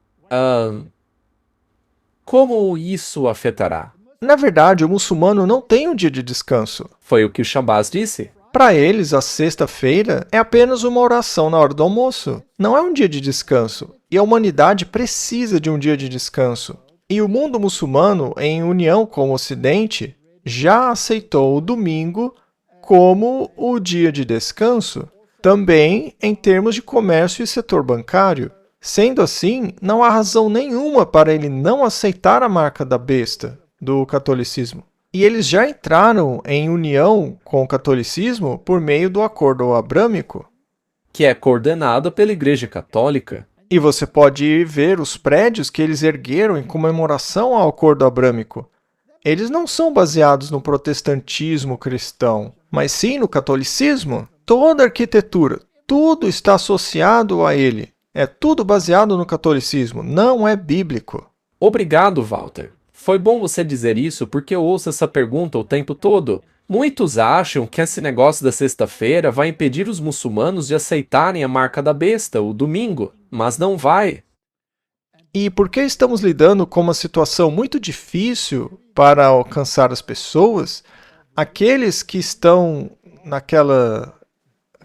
como isso afetará? Na verdade, o muçulmano não tem um dia de descanso. Foi o que o Shabazz disse. Para eles, a sexta-feira é apenas uma oração na hora do almoço. Não é um dia de descanso. E a humanidade precisa de um dia de descanso. E o mundo muçulmano, em união com o Ocidente, já aceitou o domingo como o dia de descanso, também em termos de comércio e setor bancário. Sendo assim, não há razão nenhuma para ele não aceitar a marca da besta do catolicismo. E eles já entraram em união com o catolicismo por meio do acordo abrâmico, que é coordenado pela Igreja Católica. E você pode ir ver os prédios que eles ergueram em comemoração ao acordo abrâmico. Eles não são baseados no protestantismo cristão, mas sim no catolicismo. Toda a arquitetura, tudo está associado a ele. É tudo baseado no catolicismo, não é bíblico. Obrigado, Walter. Foi bom você dizer isso porque eu ouço essa pergunta o tempo todo. Muitos acham que esse negócio da sexta-feira vai impedir os muçulmanos de aceitarem a marca da besta, o domingo, mas não vai. E porque estamos lidando com uma situação muito difícil para alcançar as pessoas, aqueles que estão naquela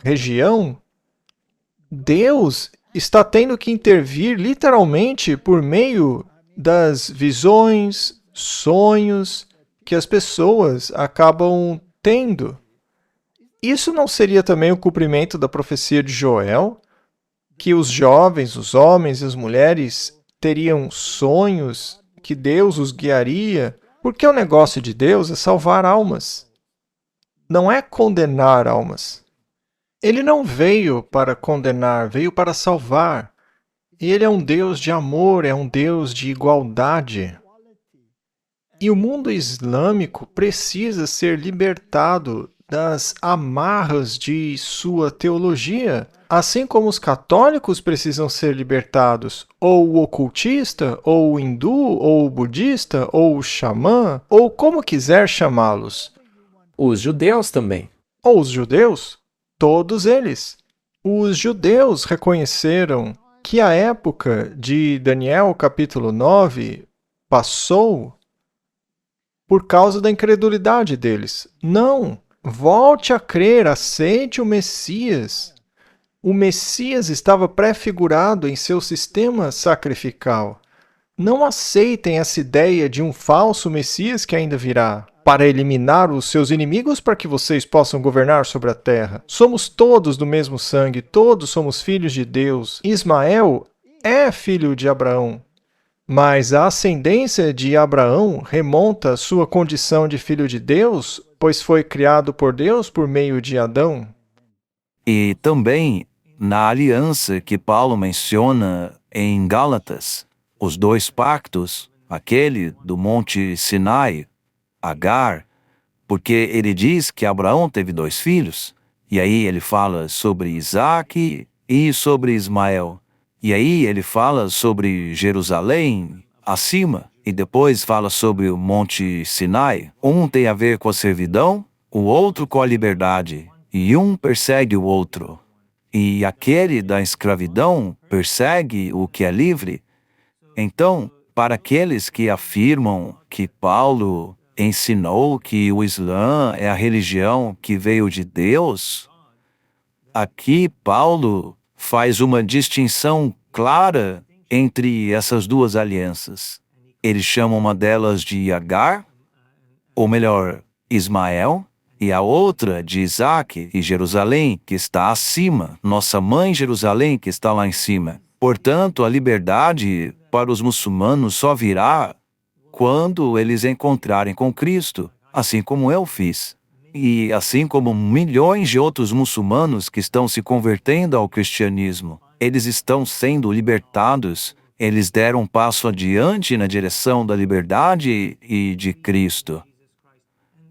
região, Deus está tendo que intervir literalmente por meio das visões, sonhos que as pessoas acabam tendo. Isso não seria também o cumprimento da profecia de Joel? Que os jovens, os homens e as mulheres teriam sonhos, que Deus os guiaria? Porque o negócio de Deus é salvar almas. Não é condenar almas. Ele não veio para condenar, veio para salvar. E ele é um Deus de amor, é um Deus de igualdade. E o mundo islâmico precisa ser libertado das amarras de sua teologia. Assim como os católicos precisam ser libertados, ou o ocultista, ou o hindu, ou o budista, ou o xamã, ou como quiser chamá-los. Os judeus também. Ou os judeus, todos eles. Os judeus reconheceram que a época de Daniel capítulo 9 passou por causa da incredulidade deles. Não, volte a crer, aceite o Messias. O Messias estava prefigurado em seu sistema sacrificial. Não aceitem essa ideia de um falso Messias que ainda virá para eliminar os seus inimigos para que vocês possam governar sobre a terra. Somos todos do mesmo sangue, todos somos filhos de Deus. Ismael é filho de Abraão, mas a ascendência de Abraão remonta à sua condição de filho de Deus, pois foi criado por Deus por meio de Adão. E também, na aliança que Paulo menciona em Gálatas, os dois pactos, aquele do Monte Sinai, Agar, porque ele diz que Abraão teve 2 filhos, e aí ele fala sobre Isaque e sobre Ismael, e aí ele fala sobre Jerusalém acima, e depois fala sobre o Monte Sinai. Um tem a ver com a servidão, o outro com a liberdade, e um persegue o outro. E aquele da escravidão persegue o que é livre. Então, para aqueles que afirmam que Paulo ensinou que o Islã é a religião que veio de Deus, aqui Paulo faz uma distinção clara entre essas duas alianças. Ele chama uma delas de Agar, ou melhor, Ismael, e a outra de Isaque e Jerusalém, que está acima, nossa mãe Jerusalém, que está lá em cima. Portanto, a liberdade para os muçulmanos só virá quando eles encontrarem com Cristo, assim como eu fiz. E assim como milhões de outros muçulmanos que estão se convertendo ao cristianismo, eles estão sendo libertados. Eles deram um passo adiante na direção da liberdade e de Cristo.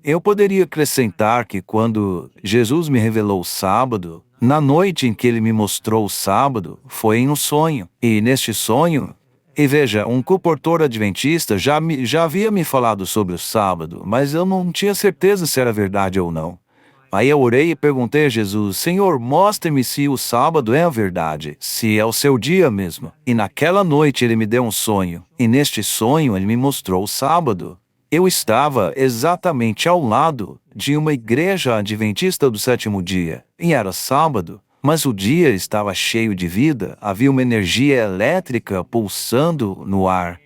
Eu poderia acrescentar que quando Jesus me revelou o sábado, na noite em que ele me mostrou o sábado, foi em um sonho. E neste sonho, e veja, um comportor adventista já havia me falado sobre o sábado, mas eu não tinha certeza se era verdade ou não. Aí eu orei e perguntei a Jesus: Senhor, mostre-me se o sábado é a verdade, se é o seu dia mesmo. E naquela noite ele me deu um sonho, e neste sonho ele me mostrou o sábado. Eu estava exatamente ao lado de uma igreja adventista do 7º dia, e era sábado, mas o dia estava cheio de vida, havia uma energia elétrica pulsando no ar,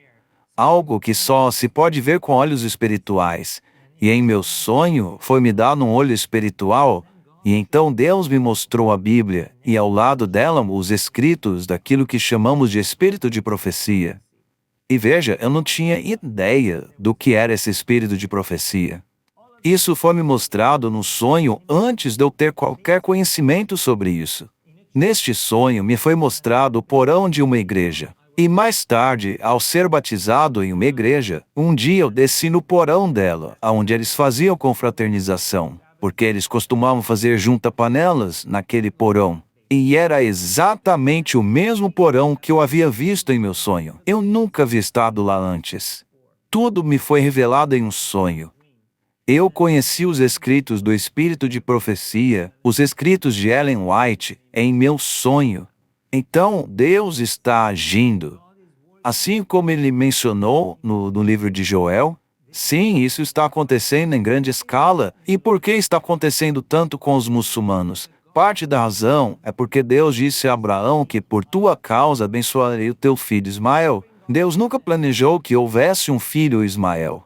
algo que só se pode ver com olhos espirituais. E em meu sonho foi-me dado um olho espiritual, e então Deus me mostrou a Bíblia, e ao lado dela os escritos daquilo que chamamos de espírito de profecia. E veja, eu não tinha ideia do que era esse espírito de profecia. Isso foi me mostrado no sonho antes de eu ter qualquer conhecimento sobre isso. Neste sonho me foi mostrado o porão de uma igreja. E mais tarde, ao ser batizado em uma igreja, um dia eu desci no porão dela, onde eles faziam confraternização, porque eles costumavam fazer junta-panelas naquele porão. E era exatamente o mesmo porão que eu havia visto em meu sonho. Eu nunca havia estado lá antes. Tudo me foi revelado em um sonho. Eu conheci os escritos do Espírito de Profecia, os escritos de Ellen White, em meu sonho. Então, Deus está agindo. Assim como ele mencionou no livro de Joel, sim, isso está acontecendo em grande escala. E por que está acontecendo tanto com os muçulmanos? Parte da razão é porque Deus disse a Abraão que por tua causa abençoarei o teu filho Ismael. Deus nunca planejou que houvesse um filho Ismael.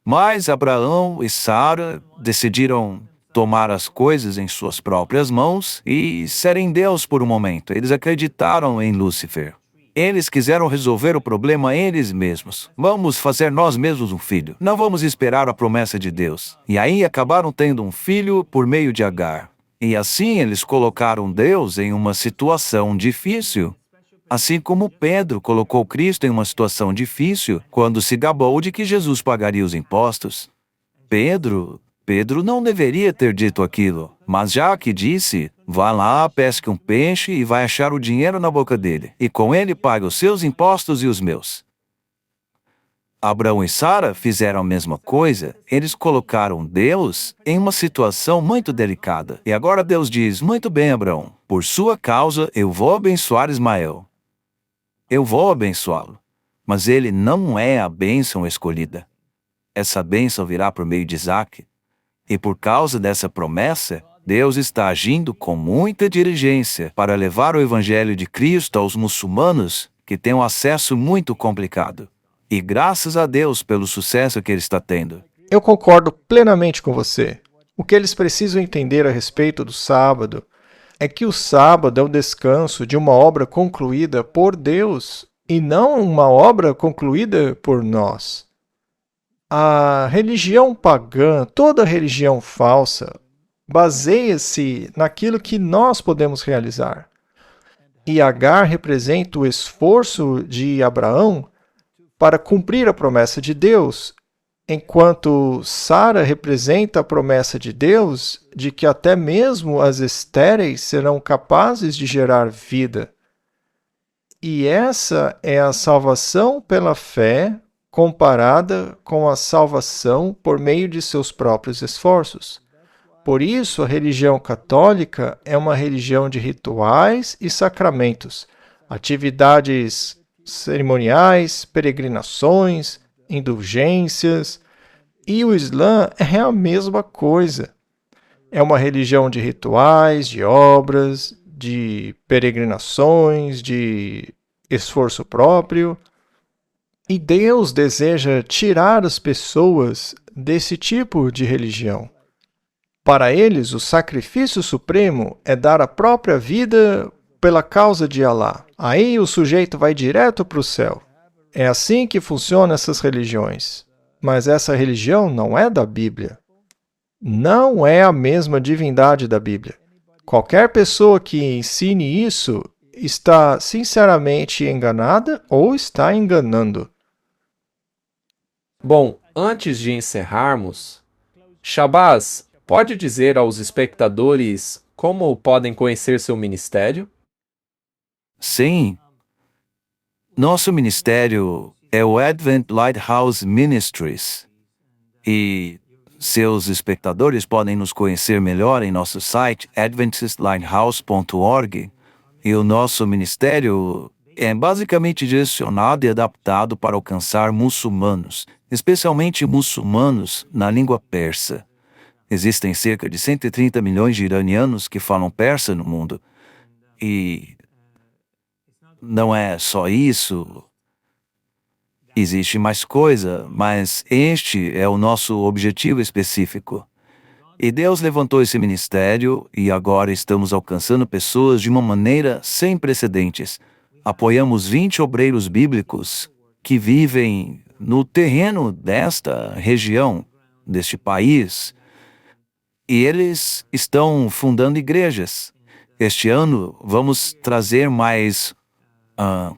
Mas Abraão e Sara decidiram tomar as coisas em suas próprias mãos e serem Deus por um momento. Eles acreditaram em Lúcifer. Eles quiseram resolver o problema eles mesmos. Vamos fazer nós mesmos um filho. Não vamos esperar a promessa de Deus. E aí acabaram tendo um filho por meio de Agar. E assim eles colocaram Deus em uma situação difícil. Assim como Pedro colocou Cristo em uma situação difícil quando se gabou de que Jesus pagaria os impostos. Pedro Pedro não deveria ter dito aquilo, mas já que disse, vá lá, pesque um peixe e vai achar o dinheiro na boca dele, e com ele paga os seus impostos e os meus. Abraão e Sara fizeram a mesma coisa. Eles colocaram Deus em uma situação muito delicada. E agora Deus diz, muito bem, Abraão, por sua causa eu vou abençoar Ismael. Eu vou abençoá-lo. Mas ele não é a bênção escolhida. Essa bênção virá por meio de Isaque. E por causa dessa promessa, Deus está agindo com muita diligência para levar o Evangelho de Cristo aos muçulmanos que têm um acesso muito complicado. E graças a Deus pelo sucesso que ele está tendo. Eu concordo plenamente com você. O que eles precisam entender a respeito do sábado é que o sábado é o descanso de uma obra concluída por Deus e não uma obra concluída por nós. A religião pagã, toda religião falsa, baseia-se naquilo que nós podemos realizar. E Agar representa o esforço de Abraão para cumprir a promessa de Deus, enquanto Sara representa a promessa de Deus de que até mesmo as estéreis serão capazes de gerar vida. E essa é a salvação pela fé comparada com a salvação por meio de seus próprios esforços. Por isso, a religião católica é uma religião de rituais e sacramentos, atividades cerimoniais, peregrinações, indulgências, e o Islã é a mesma coisa. É uma religião de rituais, de obras, de peregrinações, de esforço próprio. E Deus deseja tirar as pessoas desse tipo de religião. Para eles, o sacrifício supremo é dar a própria vida pela causa de Alá. Aí o sujeito vai direto para o céu. É assim que funcionam essas religiões. Mas essa religião não é da Bíblia. Não é a mesma divindade da Bíblia. Qualquer pessoa que ensine isso está sinceramente enganada ou está enganando. Bom, antes de encerrarmos, Shabazz, pode dizer aos espectadores como podem conhecer seu ministério? Sim. Nosso ministério é o Advent Lighthouse Ministries. E seus espectadores podem nos conhecer melhor em nosso site adventistlighthouse.org. E o nosso ministério é basicamente direcionado e adaptado para alcançar muçulmanos, especialmente muçulmanos na língua persa. Existem cerca de 130 milhões de iranianos que falam persa no mundo. E não é só isso. Existe mais coisa, mas este é o nosso objetivo específico. E Deus levantou esse ministério e agora estamos alcançando pessoas de uma maneira sem precedentes. Apoiamos 20 obreiros bíblicos que vivem no terreno desta região, deste país, e eles estão fundando igrejas. Este ano vamos trazer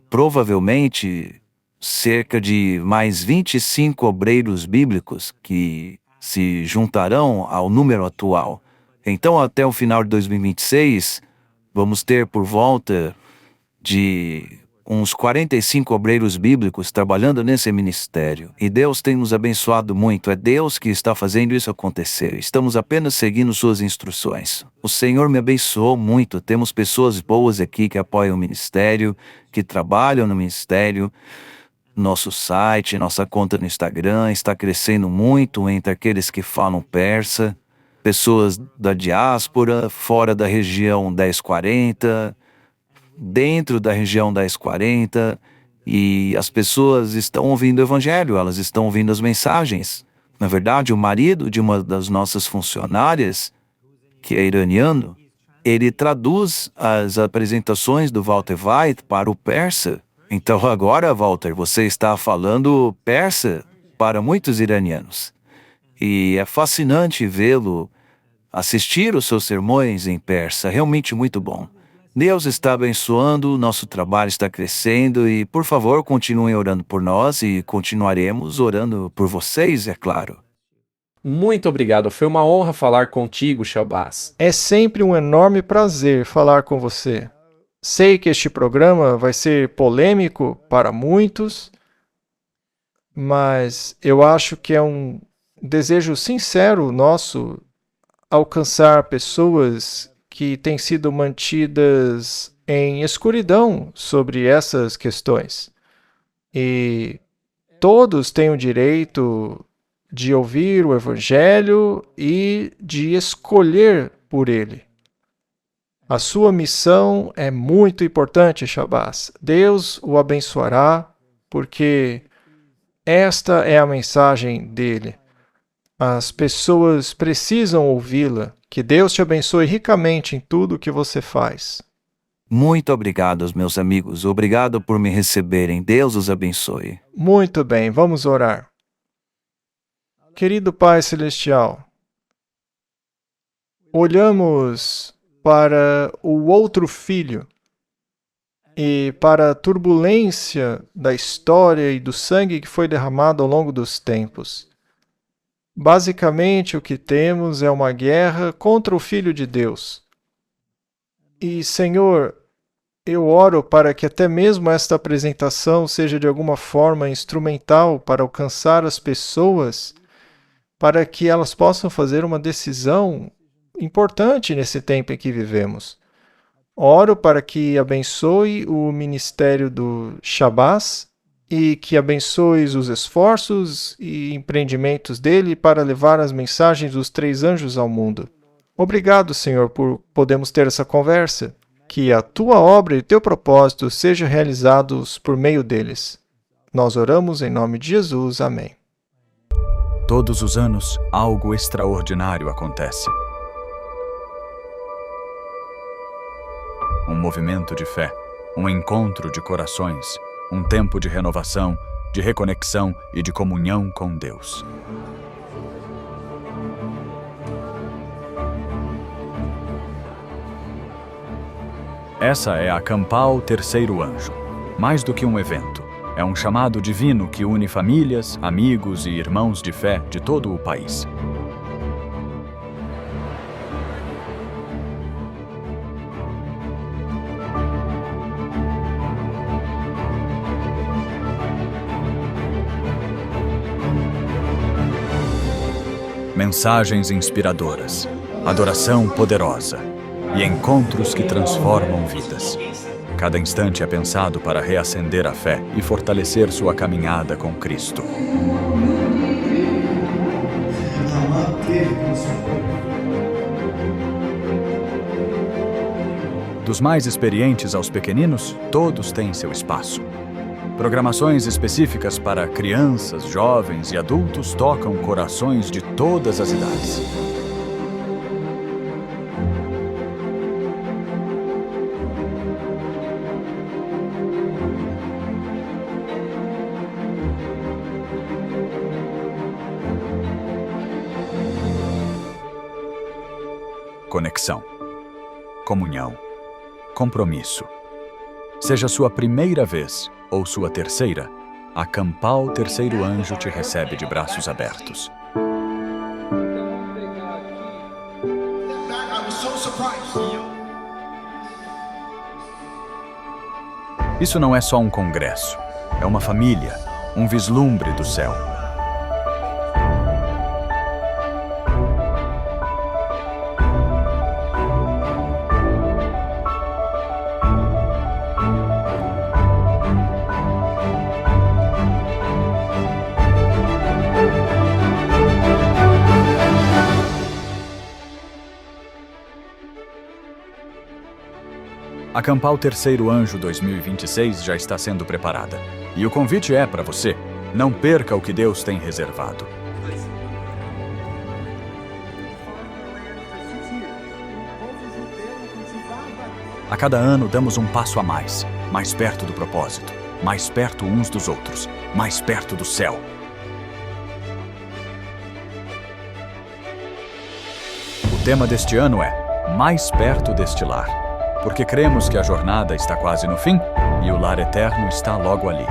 provavelmente cerca de mais 25 obreiros bíblicos que se juntarão ao número atual. Então, até o final de 2026, vamos ter por volta de uns 45 obreiros bíblicos trabalhando nesse ministério. E Deus tem nos abençoado muito. É Deus que está fazendo isso acontecer. Estamos apenas seguindo suas instruções. O Senhor me abençoou muito. Temos pessoas boas aqui que apoiam o ministério, que trabalham no ministério. Nosso site, nossa conta no Instagram está crescendo muito entre aqueles que falam persa, pessoas da diáspora, fora da região 1040, dentro da região 1040, e as pessoas estão ouvindo o Evangelho, elas estão ouvindo as mensagens. Na verdade, o marido de uma das nossas funcionárias, que é iraniano, ele traduz as apresentações do Walter White para o persa. Então agora, Walter, você está falando persa para muitos iranianos. E é fascinante vê-lo assistir os seus sermões em persa, realmente muito bom. Deus está abençoando, nosso trabalho está crescendo e, por favor, continuem orando por nós e continuaremos orando por vocês, é claro. Muito obrigado. Foi uma honra falar contigo, Shabazz. É sempre um enorme prazer falar com você. Sei que este programa vai ser polêmico para muitos, mas eu acho que é um desejo sincero nosso alcançar pessoas que têm sido mantidas em escuridão sobre essas questões. E todos têm o direito de ouvir o Evangelho e de escolher por ele. A sua missão é muito importante, Shabazz. Deus o abençoará, porque esta é a mensagem dele. As pessoas precisam ouvi-la. Que Deus te abençoe ricamente em tudo o que você faz. Muito obrigado, meus amigos. Obrigado por me receberem. Deus os abençoe. Muito bem, vamos orar. Querido Pai Celestial, olhamos para o outro filho e para a turbulência da história e do sangue que foi derramado ao longo dos tempos. Basicamente, o que temos é uma guerra contra o Filho de Deus. E, Senhor, eu oro para que até mesmo esta apresentação seja de alguma forma instrumental para alcançar as pessoas, para que elas possam fazer uma decisão importante nesse tempo em que vivemos. Oro para que abençoe o ministério do Shabazz e que abençoes os esforços e empreendimentos dele para levar as mensagens dos 3 anjos ao mundo. Obrigado, Senhor, por podermos ter essa conversa. Que a tua obra e teu propósito sejam realizados por meio deles. Nós oramos em nome de Jesus. Amém. Todos os anos, algo extraordinário acontece. Um movimento de fé, um encontro de corações, um tempo de renovação, de reconexão e de comunhão com Deus. Essa é a Campal Terceiro Anjo. Mais do que um evento, é um chamado divino que une famílias, amigos e irmãos de fé de todo o país. Mensagens inspiradoras, adoração poderosa e encontros que transformam vidas. Cada instante é pensado para reacender a fé e fortalecer sua caminhada com Cristo. Dos mais experientes aos pequeninos, todos têm seu espaço. Programações específicas para crianças, jovens e adultos tocam corações de todas as idades. Conexão, comunhão, compromisso. Seja sua primeira vez ou sua terceira, a Campal Terceiro Anjo te recebe de braços abertos. Isso não é só um congresso, é uma família, um vislumbre do céu. A Campal Terceiro Anjo 2026 já está sendo preparada. E o convite é para você. Não perca o que Deus tem reservado. A cada ano damos um passo a mais perto do propósito, mais perto uns dos outros, mais perto do céu. O tema deste ano é Mais Perto deste Lar. Porque cremos que a jornada está quase no fim e o lar eterno está logo ali.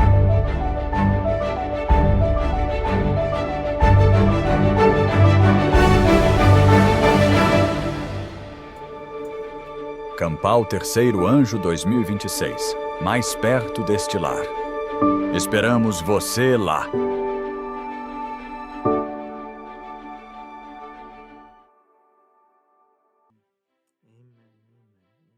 Campal Terceiro Anjo 2026, mais perto deste lar. Esperamos você lá.